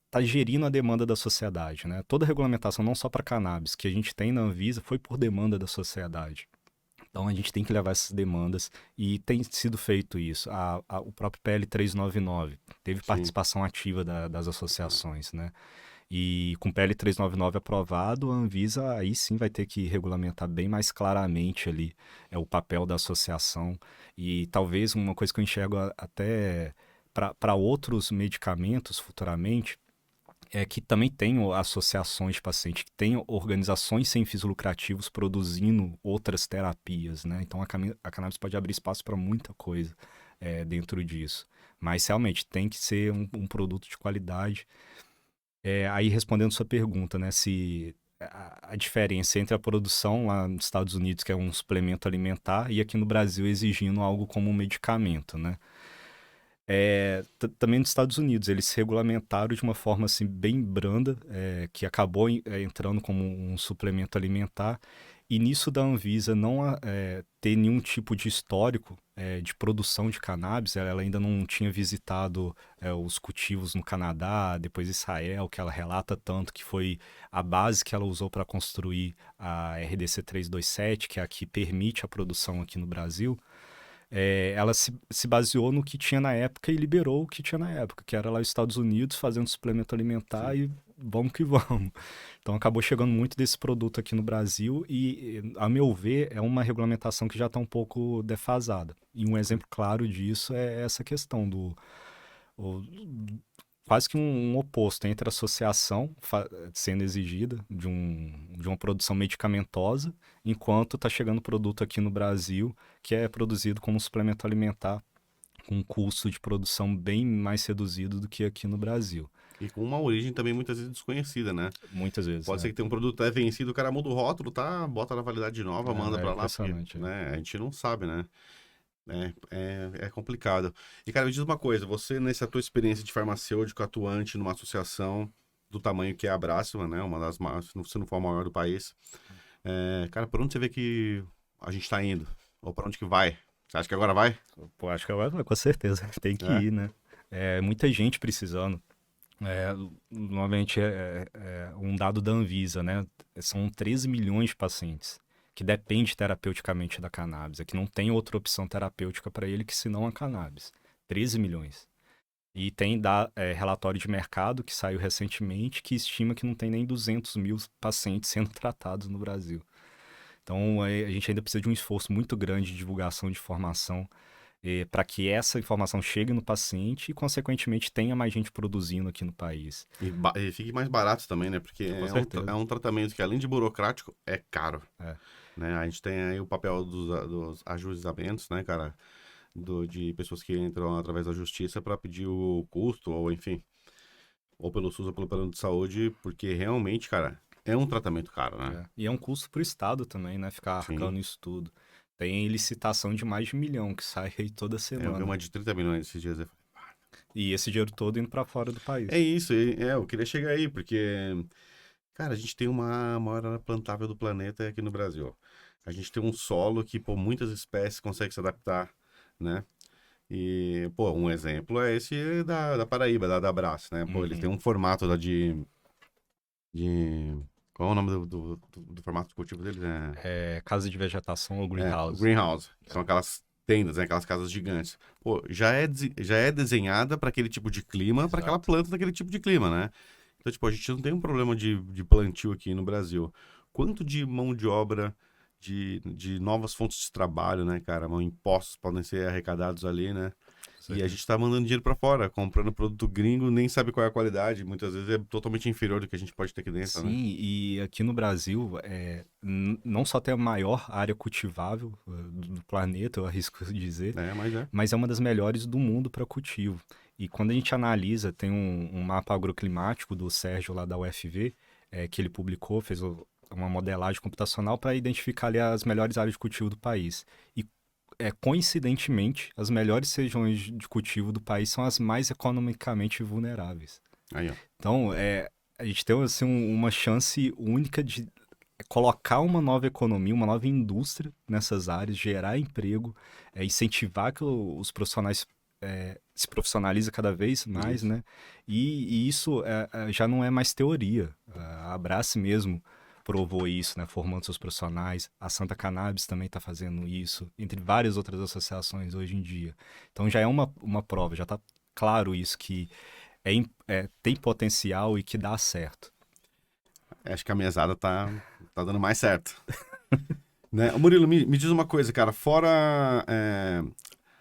tá gerindo a demanda da sociedade, né? Toda regulamentação, não só para cannabis, que a gente tem na Anvisa, foi por demanda da sociedade. Então, a gente tem que levar essas demandas e tem sido feito isso. O próprio PL 399 teve Sim. participação ativa das associações, né? E com o PL 399 aprovado, a Anvisa aí sim vai ter que regulamentar bem mais claramente ali o papel da associação. E talvez uma coisa que eu enxergo até para outros medicamentos futuramente é que também tem associações de pacientes, que tem organizações sem fins lucrativos produzindo outras terapias, né? Então a cannabis pode abrir espaço para muita coisa dentro disso. Mas realmente tem que ser um produto de qualidade. Aí respondendo sua pergunta, né, se a diferença entre a produção lá nos Estados Unidos, que é um suplemento alimentar, e aqui no Brasil exigindo algo como um medicamento, né? Também nos Estados Unidos, eles se regulamentaram de uma forma assim bem branda, que acabou entrando como um suplemento alimentar, e nisso da Anvisa não ter nenhum tipo de histórico de produção de cannabis, ela ainda não tinha visitado os cultivos no Canadá, depois Israel, que ela relata tanto que foi a base que ela usou para construir a RDC 327, que é a que permite a produção aqui no Brasil. Ela se baseou no que tinha na época e liberou o que tinha na época, que era lá os Estados Unidos fazendo suplemento alimentar Sim. e vamos que vamos. Então acabou chegando muito desse produto aqui no Brasil e, a meu ver, é uma regulamentação que já está um pouco defasada. E um exemplo claro disso é essa questão o- quase que um oposto entre a associação sendo exigida de uma produção medicamentosa, enquanto está chegando produto aqui no Brasil que é produzido como suplemento alimentar com um custo de produção bem mais reduzido do que aqui no Brasil. E com uma origem também muitas vezes desconhecida, né? Muitas vezes, Pode ser que tenha um produto até vencido, o cara muda o rótulo, tá? Bota na validade nova, manda é pra lá, porque, impressionante. né, a gente não sabe, né? É complicado. E, cara, me diz uma coisa, você, nessa tua experiência de farmacêutico atuante numa associação do tamanho que é a Brasma, né? Uma das maiores, se não for a maior do país, cara, por onde você vê que a gente tá indo? Ou pra onde que vai? Você acha que agora vai? Pô, acho que agora, com certeza, tem que É? ir, né? Muita gente precisando. É, Novamente, um dado da Anvisa, né? São 13 milhões de pacientes que dependem terapeuticamente da cannabis, que não tem outra opção terapêutica para ele que senão a cannabis. 13 milhões. E tem relatório de mercado que saiu recentemente que estima que não tem nem 200 mil pacientes sendo tratados no Brasil. Então, a gente ainda precisa de um esforço muito grande de divulgação de informação para que essa informação chegue no paciente e, consequentemente, tenha mais gente produzindo aqui no país. E fique mais barato também, né? Porque Com é certeza. um tratamento que, além de burocrático, é caro. É. Né? A gente tem aí o papel dos ajuizamentos, né, cara? De pessoas que entram através da justiça para pedir o custo, ou enfim, ou pelo SUS ou pelo plano de saúde, porque realmente, cara, é um tratamento caro, né? E é um custo para o Estado também, né? Ficar Sim. arcando isso tudo. Tem licitação de mais de 1 milhão que sai aí toda Eu vi semana. uma de 30 milhões esses dias. E esse dinheiro todo indo para fora do É país. isso, eu queria chegar aí, porque, cara, a gente tem uma maior área plantável do planeta aqui no Brasil. A gente tem um solo que, pô, muitas espécies conseguem se adaptar, né? E, pô, um exemplo é esse da Paraíba, da Brás, né? Pô, eles têm Uhum. um formato lá de... Qual é o nome do formato de cultivo deles? Casa de vegetação ou O greenhouse. greenhouse. São aquelas tendas, né? Aquelas casas gigantes. Pô, já é desenhada para aquele tipo de clima, para aquela Exato. planta daquele tipo de clima, né? Então, tipo, a gente não tem um problema de plantio aqui no Brasil. Quanto de mão de obra, de novas fontes de trabalho, né, cara? Impostos podem ser arrecadados ali, né? Com E a certeza. gente tá mandando dinheiro pra fora, comprando produto gringo, nem sabe qual é a qualidade. Muitas vezes é totalmente inferior do que a gente pode ter aqui dentro, né? Sim, e aqui no Brasil, não só tem a maior área cultivável do planeta, eu arrisco dizer, É, mas é. mas é uma das melhores do mundo para cultivo. E quando a gente analisa, tem um mapa agroclimático do Sérgio lá da UFV, que ele publicou, uma modelagem computacional para identificar ali as melhores áreas de cultivo do país. E coincidentemente, as melhores regiões de cultivo do país são as mais economicamente vulneráveis. Aí, ó. Então, a gente tem assim, uma chance única de colocar uma nova economia, uma nova indústria nessas áreas, gerar emprego, incentivar que os profissionais se profissionalizem cada vez mais, Isso. né? E isso já não é mais teoria. A Abrace mesmo provou isso, né? Formando seus profissionais. A Santa Cannabis também está fazendo isso, entre várias outras associações hoje em dia. Então já é uma prova, já está claro isso que tem potencial e que dá certo. Acho que a mesada tá dando mais certo. Né? Ô, Murilo, me diz uma coisa, cara. Fora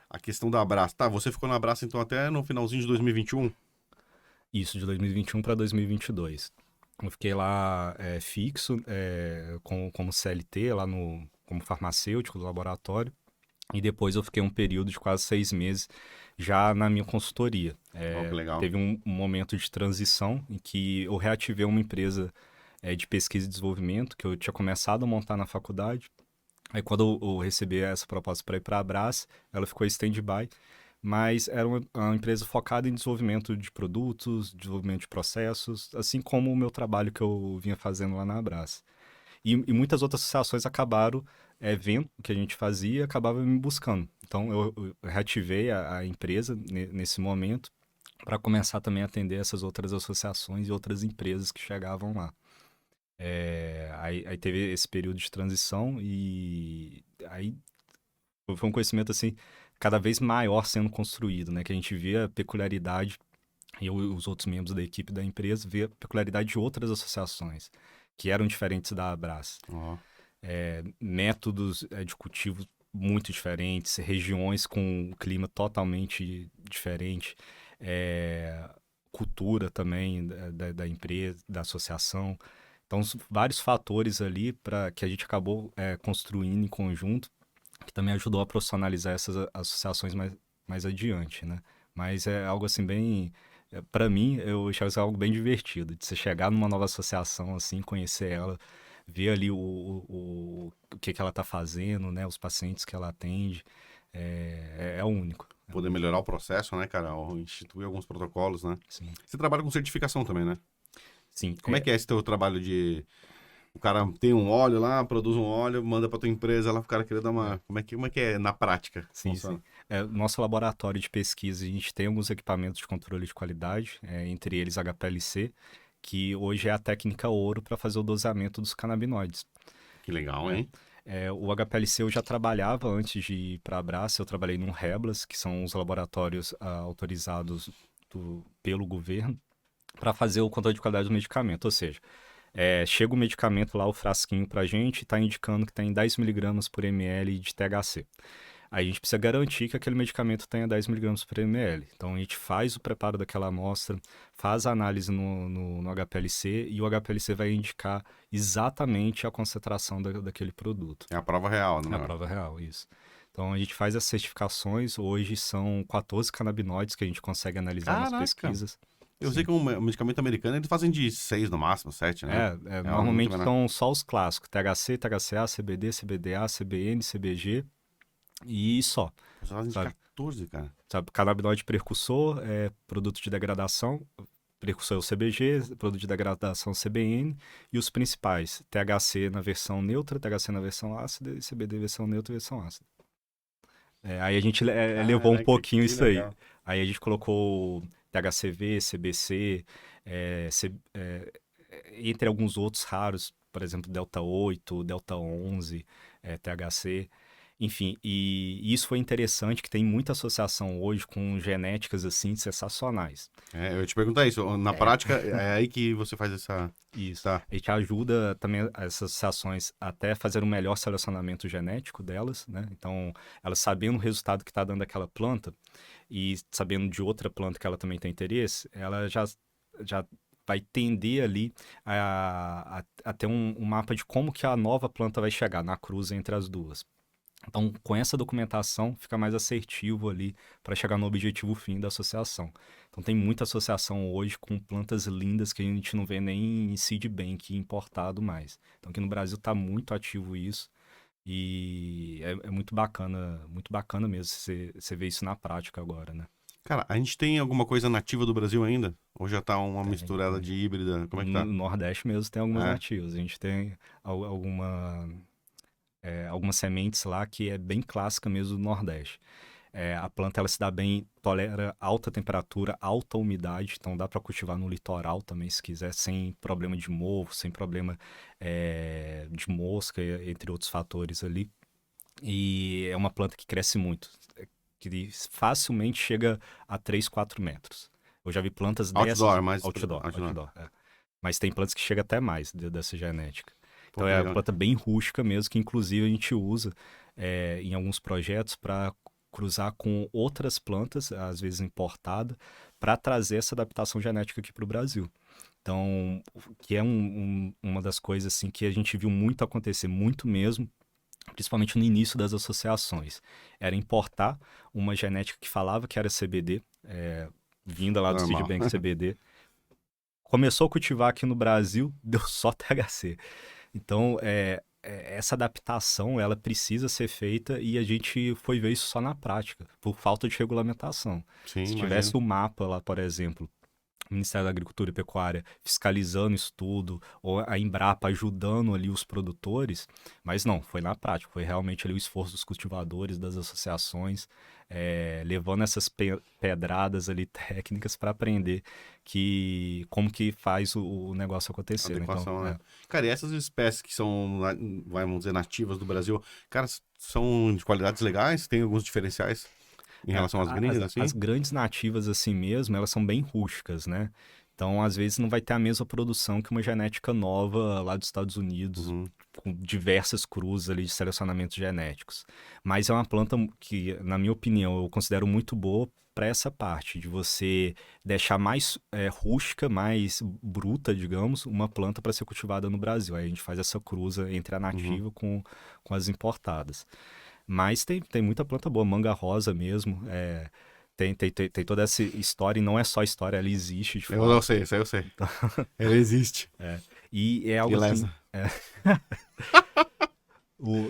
a questão da Abraço. Tá, você ficou na Abraço então até no finalzinho de 2021? Isso de 2021 para 2022. Eu fiquei lá fixo, como CLT, lá como farmacêutico do laboratório. E depois eu fiquei um período de quase 6 meses já na minha consultoria. Ó, que legal. Teve um momento de transição em que eu reativei uma empresa de pesquisa e desenvolvimento que eu tinha começado a montar na faculdade. Aí quando eu recebi essa proposta para ir para a Abras, ela ficou em stand-by, mas era uma empresa focada em desenvolvimento de produtos, desenvolvimento de processos, assim como o meu trabalho que eu vinha fazendo lá na Abras. E muitas outras associações acabaram vendo o que a gente fazia e acabavam me buscando. Então eu reativei a empresa nesse momento para começar também a atender essas outras associações e outras empresas que chegavam lá. Aí teve esse período de transição e aí foi um conhecimento assim cada vez maior sendo construído, né? Que a gente via a peculiaridade, eu e os outros membros da equipe da empresa via a peculiaridade de outras associações que eram diferentes da Abras. Ó, Métodos de cultivo muito diferentes, regiões com um clima totalmente diferente, cultura também da empresa, da associação. Então, vários fatores ali para que a gente acabou construindo em conjunto, que também ajudou a profissionalizar essas associações mais adiante, né? Mas é algo assim bem, para mim, eu achava isso algo bem divertido, de você chegar numa nova associação assim, conhecer ela, ver ali o que ela está fazendo, né? Os pacientes que ela atende, é único. É poder único, melhorar o processo, né, cara? Ou instituir alguns protocolos, né? sim. Você trabalha com certificação também, né? Sim, Como é que é esse teu trabalho de... O cara tem um óleo lá, produz um óleo, manda pra tua empresa, lá o cara queria dar uma... Como é que é na prática? sim, sim. Funciona? Nosso laboratório de pesquisa, a gente tem alguns equipamentos de controle de qualidade, entre eles HPLC, que hoje é a técnica ouro para fazer o doseamento dos canabinoides. Que legal, É. hein? O HPLC eu já trabalhava antes de ir para a Abraço, eu trabalhei no Reblas, que são os laboratórios autorizados pelo governo para fazer o controle de qualidade do medicamento. Ou seja, chega o medicamento lá, o frasquinho para a gente, e está indicando que tem 10 miligramas por ml de THC. Aí a gente precisa garantir que aquele medicamento tenha 10 miligramas por ml. Então a gente faz o preparo daquela amostra, faz a análise no HPLC e o HPLC vai indicar exatamente a concentração daquele produto. É a prova real, É a não é? prova real, isso. Então a gente faz as certificações, hoje são 14 canabinoides que a gente consegue analisar nas Caraca! pesquisas. Eu sei Sim. que um medicamento americano eles fazem de 6 no máximo, 7, né? É algo muito Normalmente menor. estão só os clássicos: THC, THCA, CBD, CBDA, CBN, CBG e só, Eles fazem de sabe? 14, cara. Sabe, canabinoide precursor é produto de degradação, precursor é o CBG, produto de degradação CBN, e os principais, THC na versão neutra, THC na versão ácida e CBD versão neutra e versão ácida. Aí a gente levou um Caraca, pouquinho que isso aí. legal. Aí a gente colocou THCV, CBC, entre alguns outros raros, por exemplo, Delta 8, Delta 11, THC. Enfim, e isso foi interessante, que tem muita associação hoje com genéticas, assim, sensacionais. Eu ia te perguntar isso. Na prática, é aí que você faz essa... Isso. Tá. A gente ajuda também essas associações até fazer um melhor selecionamento genético delas, né? Então, elas sabendo o resultado que está dando aquela planta e sabendo de outra planta que ela também tem interesse, ela já vai tender ali a ter um mapa de como que a nova planta vai chegar na cruz entre as duas. Então, com essa documentação, fica mais assertivo ali para chegar no objetivo fim da associação. Então, tem muita associação hoje com plantas lindas que a gente não vê nem em seed bank importado mais. Então, aqui no Brasil está muito ativo isso e é muito bacana mesmo você ver isso na prática agora, né? Cara, a gente tem alguma coisa nativa do Brasil ainda? Ou já tá uma misturada Tem. de híbrida? Como é que No tá? Nordeste mesmo tem algumas É. nativas. A gente tem algumas sementes lá que é bem clássica mesmo do Nordeste. A planta ela se dá bem, tolera alta temperatura, alta umidade, então dá para cultivar no litoral também, se quiser, sem problema de mofo, sem problema de mosca, entre outros fatores ali. E é uma planta que cresce muito, que facilmente chega a 3, 4 metros. Eu já vi plantas dessas, Outdoor, mais... Outdoor. outdoor. Mas tem plantas que chegam até mais dessa genética. Pô, Então que é uma legal. planta bem rústica mesmo, que inclusive a gente usa em alguns projetos para cruzar com outras plantas, às vezes importada, para trazer essa adaptação genética aqui para o Brasil. Então, que é uma das coisas assim que a gente viu muito acontecer, muito mesmo, principalmente no início das associações. Era importar uma genética que falava que era CBD, vinda lá do Seed Normal. Bank CBD. Começou a cultivar aqui no Brasil, deu só THC. Então, essa adaptação, ela precisa ser feita e a gente foi ver isso só na prática, por falta de regulamentação. Sim, Se imagino. tivesse o mapa lá, por exemplo, o Ministério da Agricultura e Pecuária fiscalizando isso tudo, ou a Embrapa ajudando ali os produtores, mas não, foi na prática, foi realmente ali o esforço dos cultivadores, das associações, levando essas pedradas ali técnicas para aprender como que faz o negócio acontecer, né? Então, Adequação, né? Cara, e essas espécies que são, vamos dizer, nativas do Brasil, cara, são de qualidades legais? Tem alguns diferenciais em relação às gringas, As assim? grandes nativas assim mesmo, elas são bem rústicas, né? Então, às vezes, não vai ter a mesma produção que uma genética nova lá dos Estados Unidos, Uhum. com diversas cruzes ali de selecionamentos genéticos. Mas é uma planta que, na minha opinião, eu considero muito boa para essa parte, de você deixar mais rústica, mais bruta, digamos, uma planta para ser cultivada no Brasil. Aí a gente faz essa cruza entre a Uhum. nativa com as importadas. Mas tem muita planta boa, manga rosa mesmo. Tem toda essa história, e não é só história, ela existe de Eu não fato. sei, isso aí eu sei. Então, Ela existe. e é algo assim. Beleza.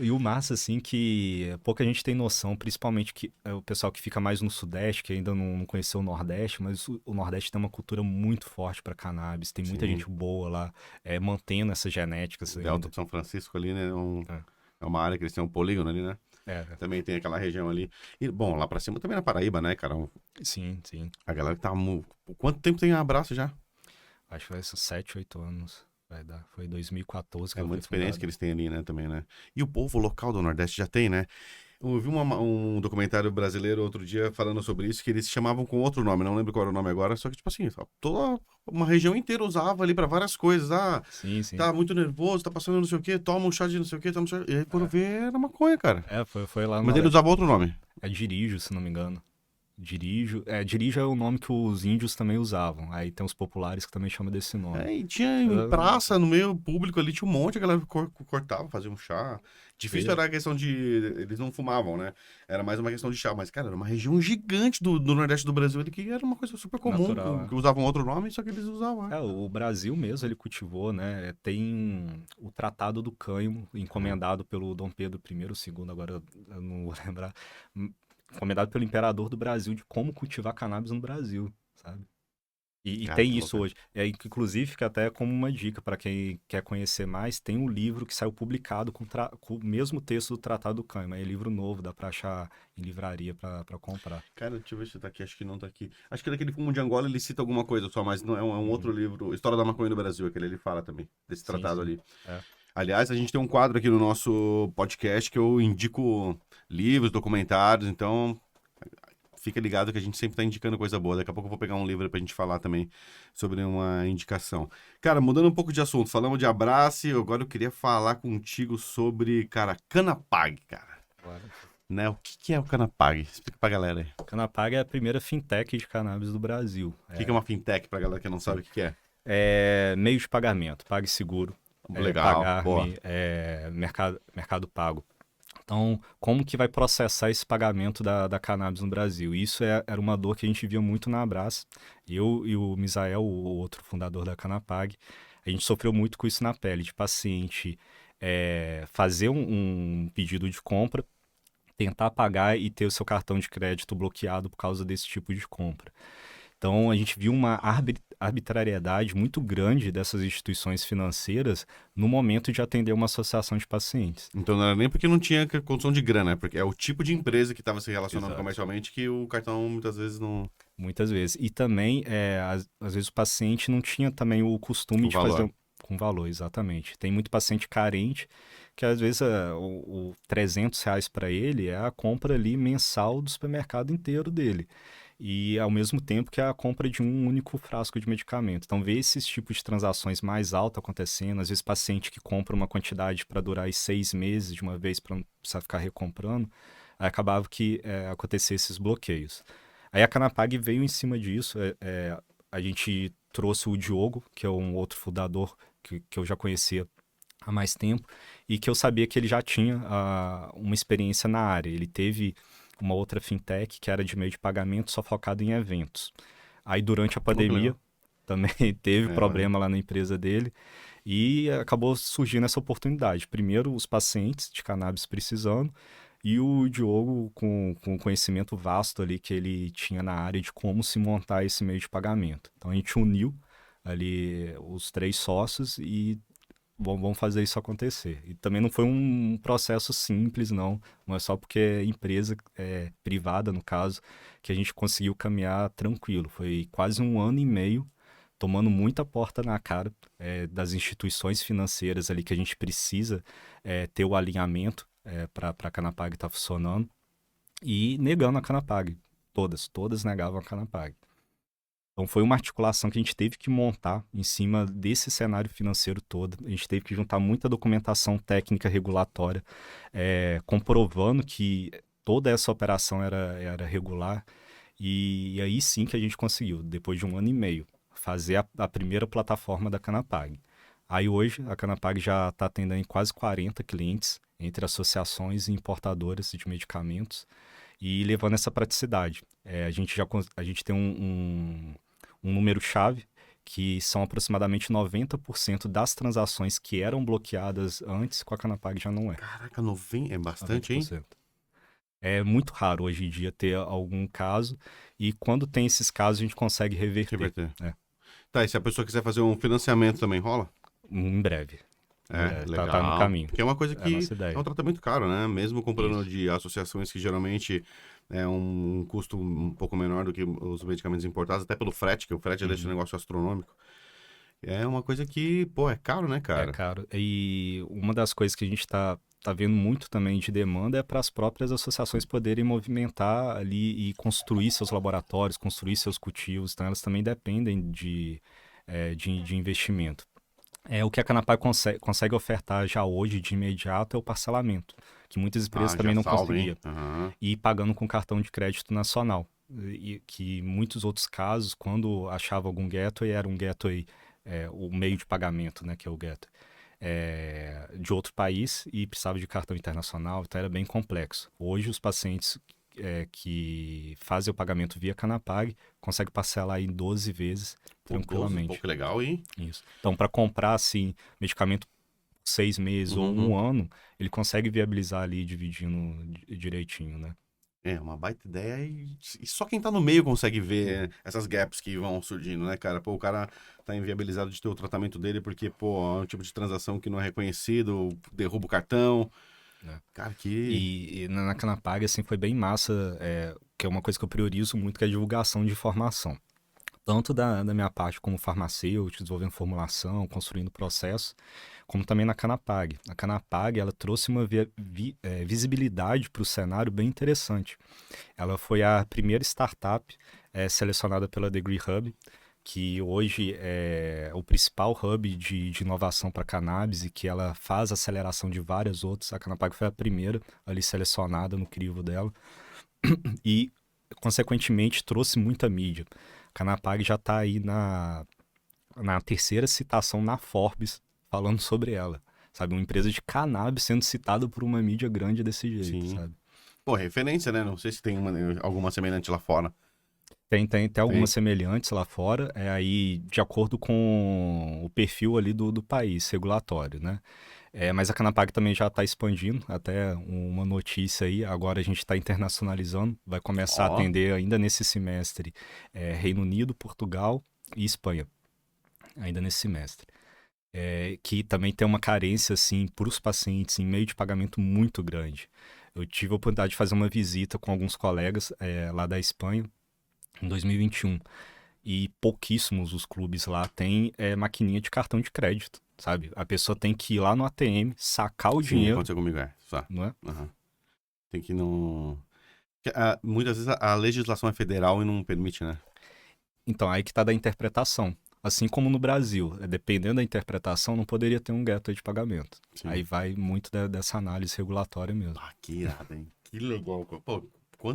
E o massa, assim, que pouca gente tem noção, principalmente que o pessoal que fica mais no Sudeste, que ainda não conheceu o Nordeste, mas o Nordeste tem uma cultura muito forte para cannabis, tem muita Sim. gente boa lá, mantendo essas genéticas O Delta ainda. de São Francisco ali, né? É, É uma área que eles têm um polígono ali, né? é, Também tem aquela região ali. E, bom, lá pra cima também na Paraíba, né, cara? sim, sim. A galera que tá. Quanto tempo tem abraço já? Acho que vai ser 7, 8 anos. Vai dar. Foi em 2014 que É ela foi muita experiência que fundada. eles têm ali, né, também, né? E o povo local do Nordeste já tem, né? Eu vi um documentário brasileiro outro dia falando sobre isso, que eles chamavam com outro nome, não lembro qual era o nome agora, só que, tipo assim, toda uma região inteira usava ali pra várias coisas. Ah, Sim, sim. tá muito nervoso, tá passando não sei o quê, toma um chá de não sei o quê, toma um chá... E aí, quando vê, era maconha, cara. Foi lá no Mas ele Nordeste. usava outro nome. É Dirijo, se não me engano. Dirijo é o nome que os índios também usavam. Aí tem os populares que também chamam desse nome. É, e tinha em Eu- praça, no meio público ali, tinha um monte, a galera cortava, fazia um chá. Difícil era a questão de. Eles não fumavam, né? Era mais uma questão de chá. Mas, cara, era uma região gigante do Nordeste do Brasil ali que era uma coisa super comum, Natural, que usavam outro nome, só que eles usavam, né? o Brasil mesmo ele cultivou, né? Tem o Tratado do Cânhamo, É. encomendado pelo Dom Pedro I ou II, agora eu não vou lembrar. Encomendado pelo imperador do Brasil de como cultivar cannabis no Brasil, sabe? E Cara, tem que isso loucura. hoje. Inclusive, fica até como uma dica para quem quer conhecer mais, tem um livro que saiu publicado com o mesmo texto do Tratado do Cânhamo. É livro novo, dá para achar em livraria para comprar. Cara, deixa eu ver se tá aqui, acho que não tá aqui. Acho que daquele Fumo de Angola ele cita alguma coisa só, mas não é um Uhum. outro livro. História da Maconha no Brasil, aquele ele fala também, desse Sim, tratado sim. ali. É. Aliás, a gente tem um quadro aqui no nosso podcast que eu indico livros, documentários, então fica ligado que a gente sempre está indicando coisa boa. Daqui a pouco eu vou pegar um livro pra gente falar também sobre uma indicação. Cara, mudando um pouco de assunto, falamos de Abrace, agora eu queria falar contigo sobre, cara, Canapag, cara. Claro. Né? O que que é o Canapag? Explica pra galera aí. A Canapag é a primeira fintech de cannabis do Brasil. O que que é uma fintech pra galera que não sabe o que que é? É meio de pagamento, PagSeguro, Legal, boa. Pagar.me, Mercado Pago. Então, como que vai processar esse pagamento da cannabis no Brasil? Isso era uma dor que a gente via muito na Abraço. Eu e o Misael, o outro fundador da Canapag, a gente sofreu muito com isso na pele, de paciente fazer um pedido de compra, tentar pagar e ter o seu cartão de crédito bloqueado por causa desse tipo de compra. Então, a gente viu uma arbitrariedade muito grande dessas instituições financeiras no momento de atender uma associação de pacientes. Então não era nem porque não tinha condição de grana, é porque é o tipo de empresa que estava se relacionando Exato. comercialmente que o cartão muitas vezes não... Muitas vezes. E também, às vezes, o paciente não tinha também o costume O de valor. fazer com valor, exatamente. Tem muito paciente carente que, às vezes, o R$ 300 para ele é a compra ali mensal do supermercado inteiro dele. E, ao mesmo tempo, que é a compra de um único frasco de medicamento. Então, ver esses tipos de transações mais altas acontecendo, às vezes, paciente que compra uma quantidade para durar aí 6 meses de uma vez para não precisar ficar recomprando, aí acabava que acontecia esses bloqueios. Aí a Canapag veio em cima disso. A gente trouxe o Diogo, que é um outro fundador que eu já conhecia há mais tempo, e que eu sabia que ele já tinha uma experiência na área. Ele teve uma outra fintech que era de meio de pagamento só focado em eventos. Aí durante a Oh, que pandemia legal. também teve É, problema lá na empresa dele e acabou surgindo essa oportunidade. Primeiro, os pacientes de cannabis precisando, e o Diogo com o conhecimento vasto ali que ele tinha na área de como se montar esse meio de pagamento. Então a gente uniu ali os 3 sócios e vamos fazer isso acontecer. E também não foi um processo simples, não é só porque é empresa privada, no caso, que a gente conseguiu caminhar tranquilo. Foi quase 1 ano e meio tomando muita porta na cara das instituições financeiras ali que a gente precisa ter o alinhamento para a Canapag estar funcionando e negando a Canapag. Todas negavam a Canapag. Então foi uma articulação que a gente teve que montar em cima desse cenário financeiro todo. A gente teve que juntar muita documentação técnica regulatória, comprovando que toda essa operação era regular. E aí sim que a gente conseguiu, depois de 1 ano e meio, fazer a primeira plataforma da Canapag. Aí hoje a Canapag já está atendendo quase 40 clientes, entre associações e importadoras de medicamentos, e levando essa praticidade. A gente tem um número-chave, que são aproximadamente 90% das transações que eram bloqueadas antes com a Canapag já não é. Caraca, 90 é bastante, hein? 90%. É muito raro hoje em dia ter algum caso, e quando tem esses casos a gente consegue reverter. Reverter. É, Tá, e se a pessoa quiser fazer um financiamento também rola? em breve. Legal. Tá no caminho. Porque é uma coisa É a que nossa ideia. é um tratamento caro, né? Mesmo comprando Isso. de associações que geralmente é um custo um pouco menor do que os medicamentos importados, até pelo frete, que o frete deixa o negócio astronômico. É uma coisa que, pô, é caro, né, É cara? caro. E uma das coisas que a gente tá vendo muito também de demanda é para as próprias associações poderem movimentar ali e construir seus laboratórios, construir seus cultivos. Então, elas também dependem de investimento. O que a Canapag consegue ofertar já hoje de imediato é o parcelamento, que muitas empresas Ah, também já não salva, hein? conseguiam. Aham. E pagando com cartão de crédito nacional. E que em muitos outros casos, quando achava algum gateway, era um gateway, o meio de pagamento, né, que é o gateway, de outro país e precisava de cartão internacional, então era bem complexo. Hoje, os pacientes que fazem o pagamento via Canapag conseguem parcelar em 12 vezes Pô, 12, pô, tranquilamente. que legal, hein? Isso. Então, para comprar, assim, medicamento 6 meses ou Uhum. 1 ano, ele consegue viabilizar ali, dividindo direitinho, né? É, uma baita ideia e só quem tá no meio consegue ver essas gaps que vão surgindo, né, cara? Pô, o cara tá inviabilizado de ter o tratamento dele porque, pô, é um tipo de transação que não é reconhecido, derruba o cartão. Né? Cara, que... E na Canapag, assim, foi bem massa, que é uma coisa que eu priorizo muito, que é a divulgação de informação. tanto da minha parte como farmacêutico, desenvolvendo formulação, construindo processo, como também na Canapag. A Canapag, ela trouxe uma visibilidade para o cenário bem interessante. Ela foi a primeira startup selecionada pela Degree Hub, que hoje é o principal hub de inovação para cannabis e que ela faz aceleração de várias outras. A Canapag foi a primeira ali selecionada no crivo dela e, consequentemente, trouxe muita mídia. A Canapag já está aí na terceira citação na Forbes falando sobre ela. Sabe, uma empresa de cannabis sendo citada por uma mídia grande desse jeito, Sim. sabe? Pô, referência, né? Não sei se tem alguma semelhante lá fora. Tem algumas semelhantes lá fora, aí de acordo com o perfil ali do país regulatório, né? Mas a Canapag também já está expandindo, até uma notícia aí, agora a gente está internacionalizando, vai começar a atender ainda nesse semestre Reino Unido, Portugal e Espanha, ainda nesse semestre. Que também tem uma carência, assim, para os pacientes em meio de pagamento muito grande. Eu tive a oportunidade de fazer uma visita com alguns colegas lá da Espanha, em 2021. E pouquíssimos os clubes lá têm maquininha de cartão de crédito, sabe? A pessoa tem que ir lá no ATM, sacar o dinheiro. Aconteceu comigo, só. Não é? Uhum. Tem que não... Muitas vezes a legislação é federal e não permite, né? Então, aí que tá da interpretação. Assim como no Brasil, dependendo da interpretação, não poderia ter um gateway de pagamento. Sim. Aí vai muito dessa análise regulatória mesmo. Que irado, hein? Que legal. Pô,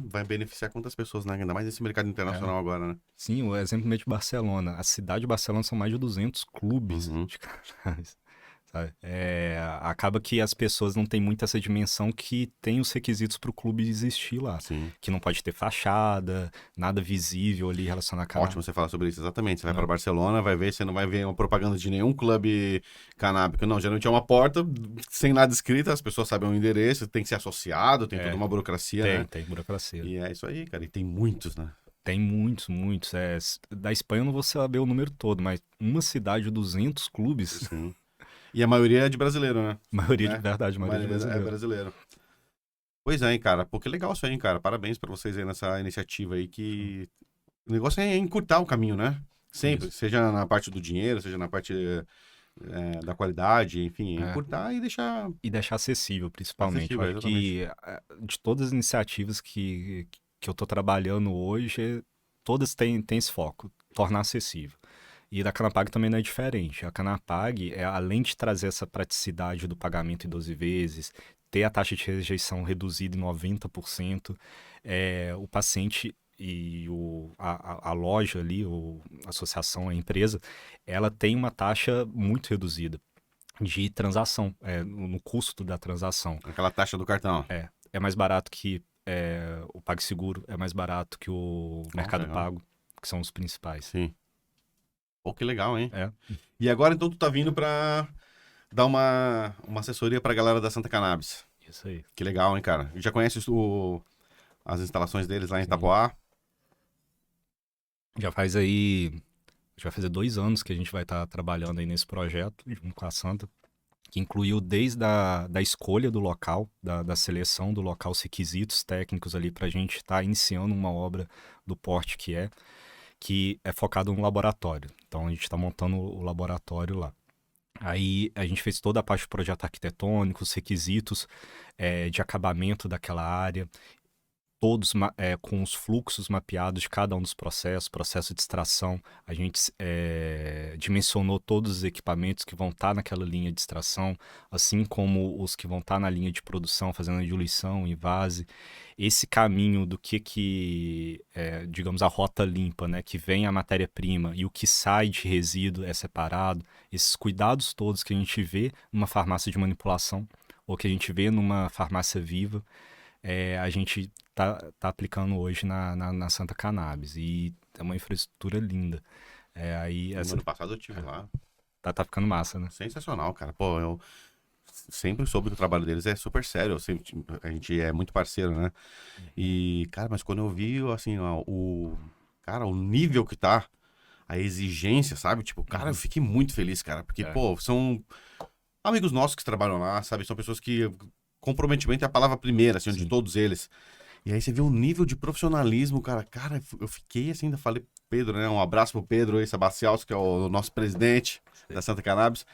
vai beneficiar quantas pessoas, né? Ainda mais nesse mercado internacional agora, né? Sim, o exemplo mesmo de Barcelona. A cidade de Barcelona são mais de 200 clubes de cannabis. Sabe? Acaba que as pessoas não têm muito essa dimensão que tem os requisitos para o clube existir lá. Sim. Que não pode ter fachada, nada visível ali relacionado a cannabis. Ótimo você falar sobre isso, exatamente. Você vai para Barcelona, vai ver, você não vai ver uma propaganda de nenhum clube canábico. Não, geralmente é uma porta sem nada escrito, as pessoas sabem o endereço, tem que ser associado, tem toda uma burocracia, né? Tem burocracia. E é isso aí, cara. E tem muitos, né? Tem muitos. Da Espanha eu não vou saber o número todo, mas uma cidade de 200 clubes... Sim. E a maioria é de brasileiro, né? Maioria de verdade, maioria de brasileiro. É brasileiro. Pois é, hein, cara. Pô, que legal isso aí, hein, cara. Parabéns pra vocês aí nessa iniciativa aí que... O negócio é encurtar o caminho, né? Sempre. Isso. Seja na parte do dinheiro, seja na parte da qualidade, enfim. Encurtar e deixar... E deixar acessível, principalmente. Acessível, eu acho que de todas as iniciativas que eu tô trabalhando hoje, todas têm esse foco. Tornar acessível. E da Canapag também não é diferente. A Canapag, além de trazer essa praticidade do pagamento em 12 vezes, ter a taxa de rejeição reduzida em 90%, o paciente e a loja ali, a associação, a empresa, ela tem uma taxa muito reduzida de transação, no custo da transação. Aquela taxa do cartão. É mais barato que o PagSeguro, é mais barato que o Mercado Pago, que são os principais. Sim. Pô, que legal, hein? E agora, então, tu tá vindo pra dar uma assessoria pra galera da Santa Cannabis. Isso aí. Que legal, hein, cara? Já conhece as instalações deles lá em Itapoá? Já vai fazer 2 anos que a gente vai estar trabalhando aí nesse projeto, junto com a Santa, que incluiu desde da escolha do local, da seleção do local, os requisitos técnicos ali pra gente estar iniciando uma obra do porte que é focado no laboratório. Então, a gente está montando o laboratório lá. Aí, a gente fez toda a parte do projeto arquitetônico, os requisitos de acabamento daquela área, todos com os fluxos mapeados de cada um dos processos, processo de extração. A gente dimensionou todos os equipamentos que vão estar naquela linha de extração, assim como os que vão estar na linha de produção, fazendo a diluição, envase. Esse caminho do digamos, a rota limpa, né? Que vem a matéria-prima e o que sai de resíduo é separado. Esses cuidados todos que a gente vê numa farmácia de manipulação ou que a gente vê numa farmácia viva, a gente tá aplicando hoje na Santa Cannabis. E é uma infraestrutura linda. No ano passado eu estive lá. Tá ficando massa, né? Sensacional, cara. Pô, eu sempre soube que o trabalho deles é super sério. A gente é muito parceiro, né? E, cara, mas quando eu vi, assim, o nível que tá, a exigência, sabe? Tipo, cara, eu fiquei muito feliz, cara. Porque, pô, são amigos nossos que trabalham lá, sabe? São pessoas que... Comprometimento é a palavra primeira, assim, de todos eles. E aí você vê o nível de profissionalismo, cara. Cara, eu fiquei assim, ainda falei, Pedro, né? Um abraço pro Pedro aí, Sebastião, que é o nosso presidente da Santa Cannabis.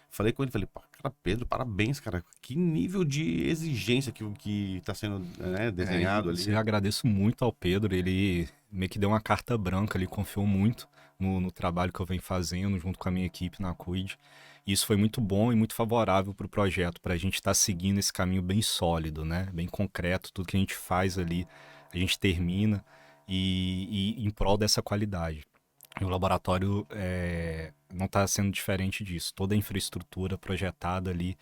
Falei com ele, falei, pô, cara, Pedro, parabéns, cara. Que nível de exigência que tá sendo, né, desenhado ali. Eu agradeço muito ao Pedro, ele meio que deu uma carta branca, ele confiou muito no trabalho que eu venho fazendo junto com a minha equipe na Cuide. E isso foi muito bom e muito favorável para o projeto, para a gente estar seguindo esse caminho bem sólido, né? Bem concreto, tudo que a gente faz ali, a gente termina e em prol dessa qualidade. E o laboratório não está sendo diferente disso. Toda a infraestrutura projetada ali,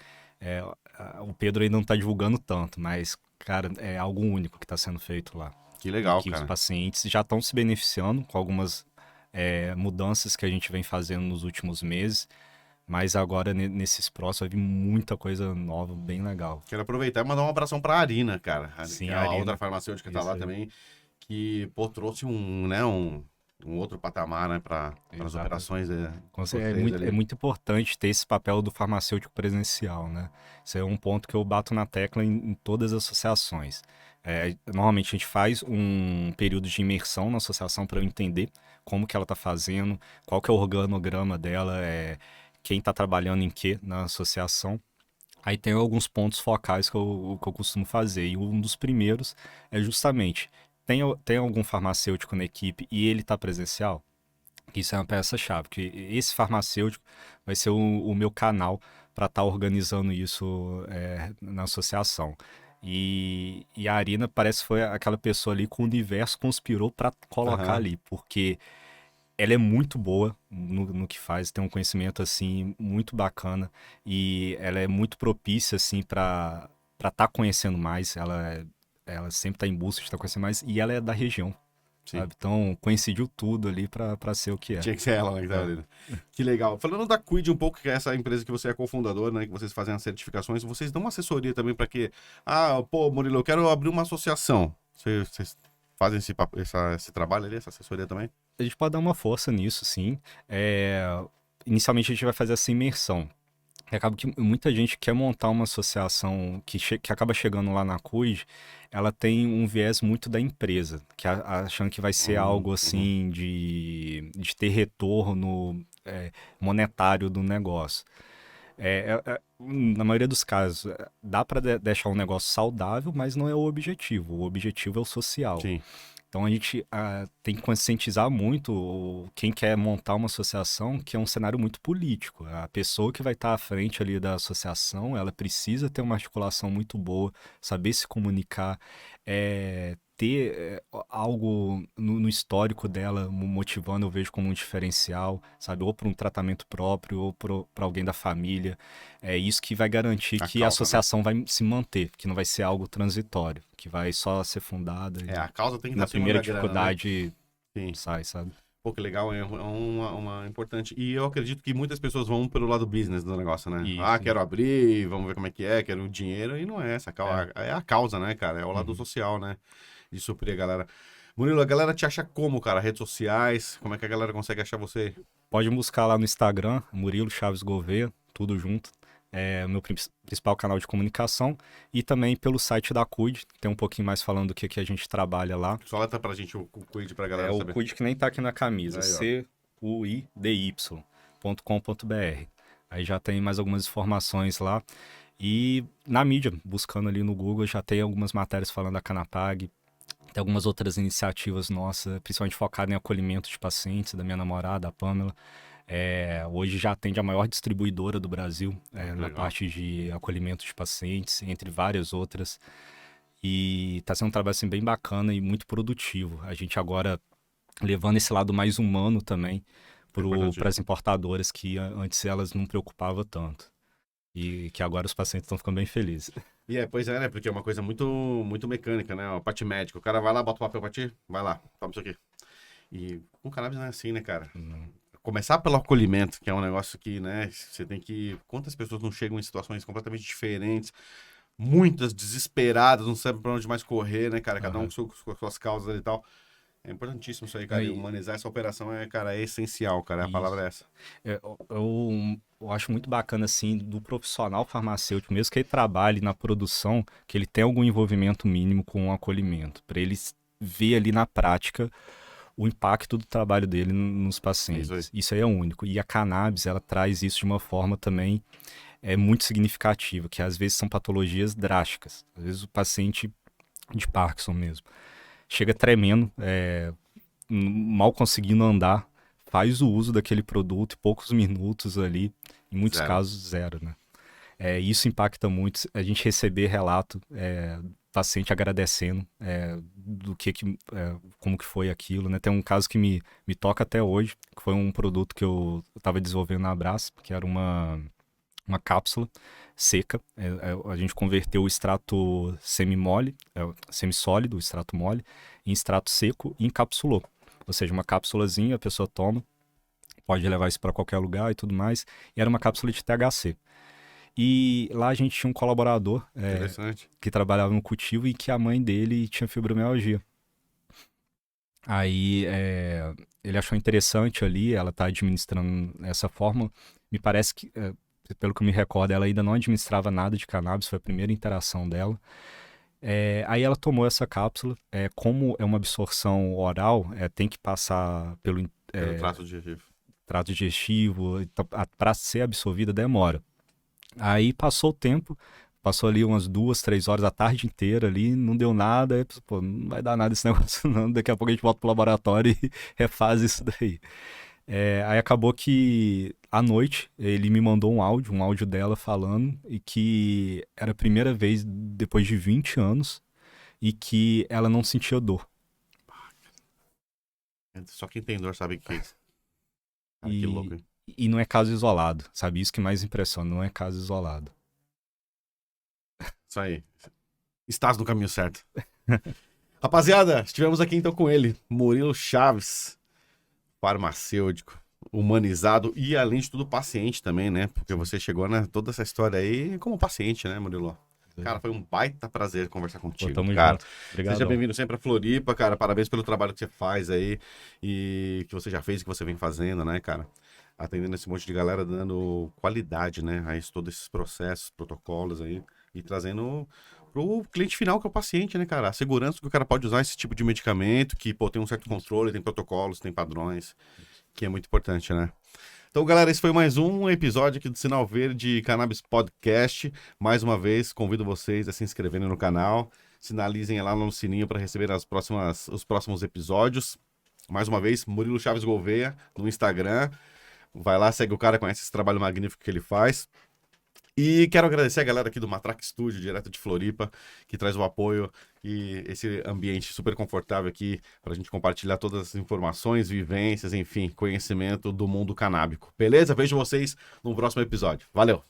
o Pedro ainda não está divulgando tanto, mas, cara, é algo único que está sendo feito lá. Que E legal, que os cara. pacientes já estão se beneficiando com algumas mudanças que a gente vem fazendo nos últimos meses, mas agora nesses próximos vai vir muita coisa nova, bem legal. Quero aproveitar e mandar um abração pra Arina, cara. Sim, Que é a a Arina. outra farmacêutica que tá Isso lá aí. também, que, pô, trouxe um outro patamar, né, para as Exato. operações de É vocês muito, ali. é muito importante ter esse papel do farmacêutico presencial, né? Isso é um ponto que eu bato na tecla em todas as associações. Normalmente a gente faz um período de imersão na associação para eu entender como que ela está fazendo, qual que é o organograma dela, quem está trabalhando em quê na associação. Aí tem alguns pontos focais que eu costumo fazer. E um dos primeiros é justamente, tem algum farmacêutico na equipe e ele está presencial? Isso é uma peça-chave, porque esse farmacêutico vai ser o meu canal para estar organizando isso na associação. E a Arina parece que foi aquela pessoa ali que o universo conspirou para colocar Aham. ali, porque ela é muito boa no que faz, tem um conhecimento assim muito bacana e ela é muito propícia assim para estar conhecendo mais. Ela sempre está em busca de estar conhecendo mais e ela é da região, Sim. sabe? Então coincidiu tudo ali para ser o que é. Tinha que ser ela, né, que tava ali. Que legal. Falando da Cuide um pouco, que é essa empresa que você é cofundador, né, que vocês fazem as certificações, vocês dão uma assessoria também para que, pô, Murilo, eu quero abrir uma associação. Vocês fazem esse trabalho ali, essa assessoria também? A gente pode dar uma força nisso, sim. Inicialmente a gente vai fazer essa imersão. E acaba que muita gente quer montar uma associação que acaba chegando lá na CUID, ela tem um viés muito da empresa, achando que vai ser algo Uhum. assim de ter retorno monetário do negócio. Na maioria dos casos, dá para deixar um negócio saudável, mas não é o objetivo. O objetivo é o social. Sim. Então a gente tem que conscientizar muito quem quer montar uma associação, que é um cenário muito político. A pessoa que vai estar à frente ali da associação, ela precisa ter uma articulação muito boa, saber se comunicar, ter algo no histórico dela motivando, eu vejo como um diferencial, sabe? Ou para um tratamento próprio, ou para alguém da família. É isso que vai garantir A que a causa, né? associação vai se manter, que não vai ser algo transitório, que vai só ser fundada A causa tem que na estar acima primeira da grana, né? dificuldade Sim. sai, sabe? Pô, que legal, é uma importante. E eu acredito que muitas pessoas vão pelo lado business do negócio, né? Isso, Quero isso. abrir, vamos ver como é que é, quero dinheiro, e não é essa, É. é a causa, né, cara? É o lado Uhum. social, né? De suprir a galera. Murilo, a galera te acha como, cara? Redes sociais, como é que a galera consegue achar você? Pode me buscar lá no Instagram, Murilo Chaves Gouveia, tudo junto. É o meu principal canal de comunicação. E também pelo site da CUID, tem um pouquinho mais falando do que a gente trabalha lá. Só letra pra gente o Quid pra É galera o saber. CUID que nem tá aqui na camisa, Aí, ó. cuidy.com.br. Aí já tem mais algumas informações lá. E na mídia, buscando ali no Google, já tem algumas matérias falando da Canapag. Tem algumas outras iniciativas nossas, principalmente focadas em acolhimento de pacientes, da minha namorada, a Pamela. Hoje já atende a maior distribuidora do Brasil na Legal. parte de acolhimento de pacientes, entre várias outras. E está sendo um trabalho assim, bem bacana e muito produtivo. A gente agora levando esse lado mais humano também É para importantíssimo. as importadoras que antes elas não preocupavam tanto. E que agora os pacientes estão ficando bem felizes. Pois é, né? Porque é uma coisa muito mecânica, né? A parte médica. O cara vai lá, bota o papel pra ti, vai lá, toma isso aqui. E com cannabis não é assim, né, cara? Não. Começar pelo acolhimento, que é um negócio que, né, você tem que. Quantas pessoas não chegam em situações completamente diferentes, muitas desesperadas, não sabem pra onde mais correr, né, cara? Cada um Aham. com suas causas ali e tal. É importantíssimo isso aí, cara. E Aí, humanizar essa operação cara, é essencial, cara. A palavra isso. é essa. Eu acho muito bacana, assim, do profissional farmacêutico, mesmo que ele trabalhe na produção, que ele tenha algum envolvimento mínimo com o acolhimento, para ele ver ali na prática o impacto do trabalho dele nos É pacientes. isso aí. Isso aí é único. E a cannabis, ela traz isso de uma forma também muito significativa, que às vezes são patologias drásticas. Às vezes o paciente de Parkinson mesmo chega tremendo, mal conseguindo andar, faz o uso daquele produto em poucos minutos ali, em muitos Zero. casos zero, né? Isso impacta muito. A gente receber relato, paciente agradecendo como que foi aquilo, né? Tem um caso que me toca até hoje, que foi um produto que eu estava desenvolvendo na Abraço, que era uma cápsula seca. A gente converteu o extrato semimole, semissólido, o extrato mole, em extrato seco e encapsulou. Ou seja, uma cápsulazinha, a pessoa toma, pode levar isso para qualquer lugar e tudo mais. E era uma cápsula de THC. E lá a gente tinha um colaborador Interessante. que trabalhava no cultivo e que a mãe dele tinha fibromialgia. Aí ele achou interessante ali, ela tá administrando dessa forma. Me parece que, pelo que eu me recordo, ela ainda não administrava nada de cannabis, foi a primeira interação dela. Aí ela tomou essa cápsula. Como é uma absorção oral, tem que passar pelo Pelo trato digestivo. trato digestivo, então, para ser absorvida demora. Aí passou o tempo, passou ali umas 2, 3 horas, a tarde inteira ali, não deu nada. Aí, pô, não vai dar nada esse negócio não, daqui a pouco a gente volta pro laboratório e refaz isso daí. Aí acabou que à noite ele me mandou um áudio dela falando, e que era a primeira vez depois de 20 anos e que ela não sentia dor. Só quem tem dor sabe que. Cara, que E, louco, hein? e não é caso isolado, sabe? Isso que mais impressiona, não é caso isolado. Isso aí. Estás no caminho certo. Rapaziada, estivemos aqui então com ele, Murilo Chaves, farmacêutico, humanizado e, além de tudo, paciente também, né? Porque você chegou, né, toda essa história aí como paciente, né, Murilo? Cara, foi um baita prazer conversar contigo, Tamo cara. junto. Obrigado. Seja bem-vindo sempre a Floripa, cara. Parabéns pelo trabalho que você faz aí e que você já fez e que você vem fazendo, né, cara? Atendendo esse monte de galera, dando qualidade, né, a todos esses processos, protocolos aí e trazendo pro cliente final, que é o paciente, né, cara? A segurança que o cara pode usar esse tipo de medicamento, que, pô, tem um certo controle, tem protocolos, tem padrões, que é muito importante, né? Então, galera, esse foi mais um episódio aqui do Sinal Verde Cannabis Podcast. Mais uma vez, convido vocês a se inscreverem no canal, sinalizem lá no sininho para receber os próximos episódios. Mais uma vez, Murilo Chaves Gouveia no Instagram. Vai lá, segue o cara, conhece esse trabalho magnífico que ele faz. E quero agradecer a galera aqui do Matrax Studio, direto de Floripa, que traz o apoio e esse ambiente super confortável aqui para a gente compartilhar todas as informações, vivências, enfim, conhecimento do mundo canábico. Beleza? Vejo vocês no próximo episódio. Valeu!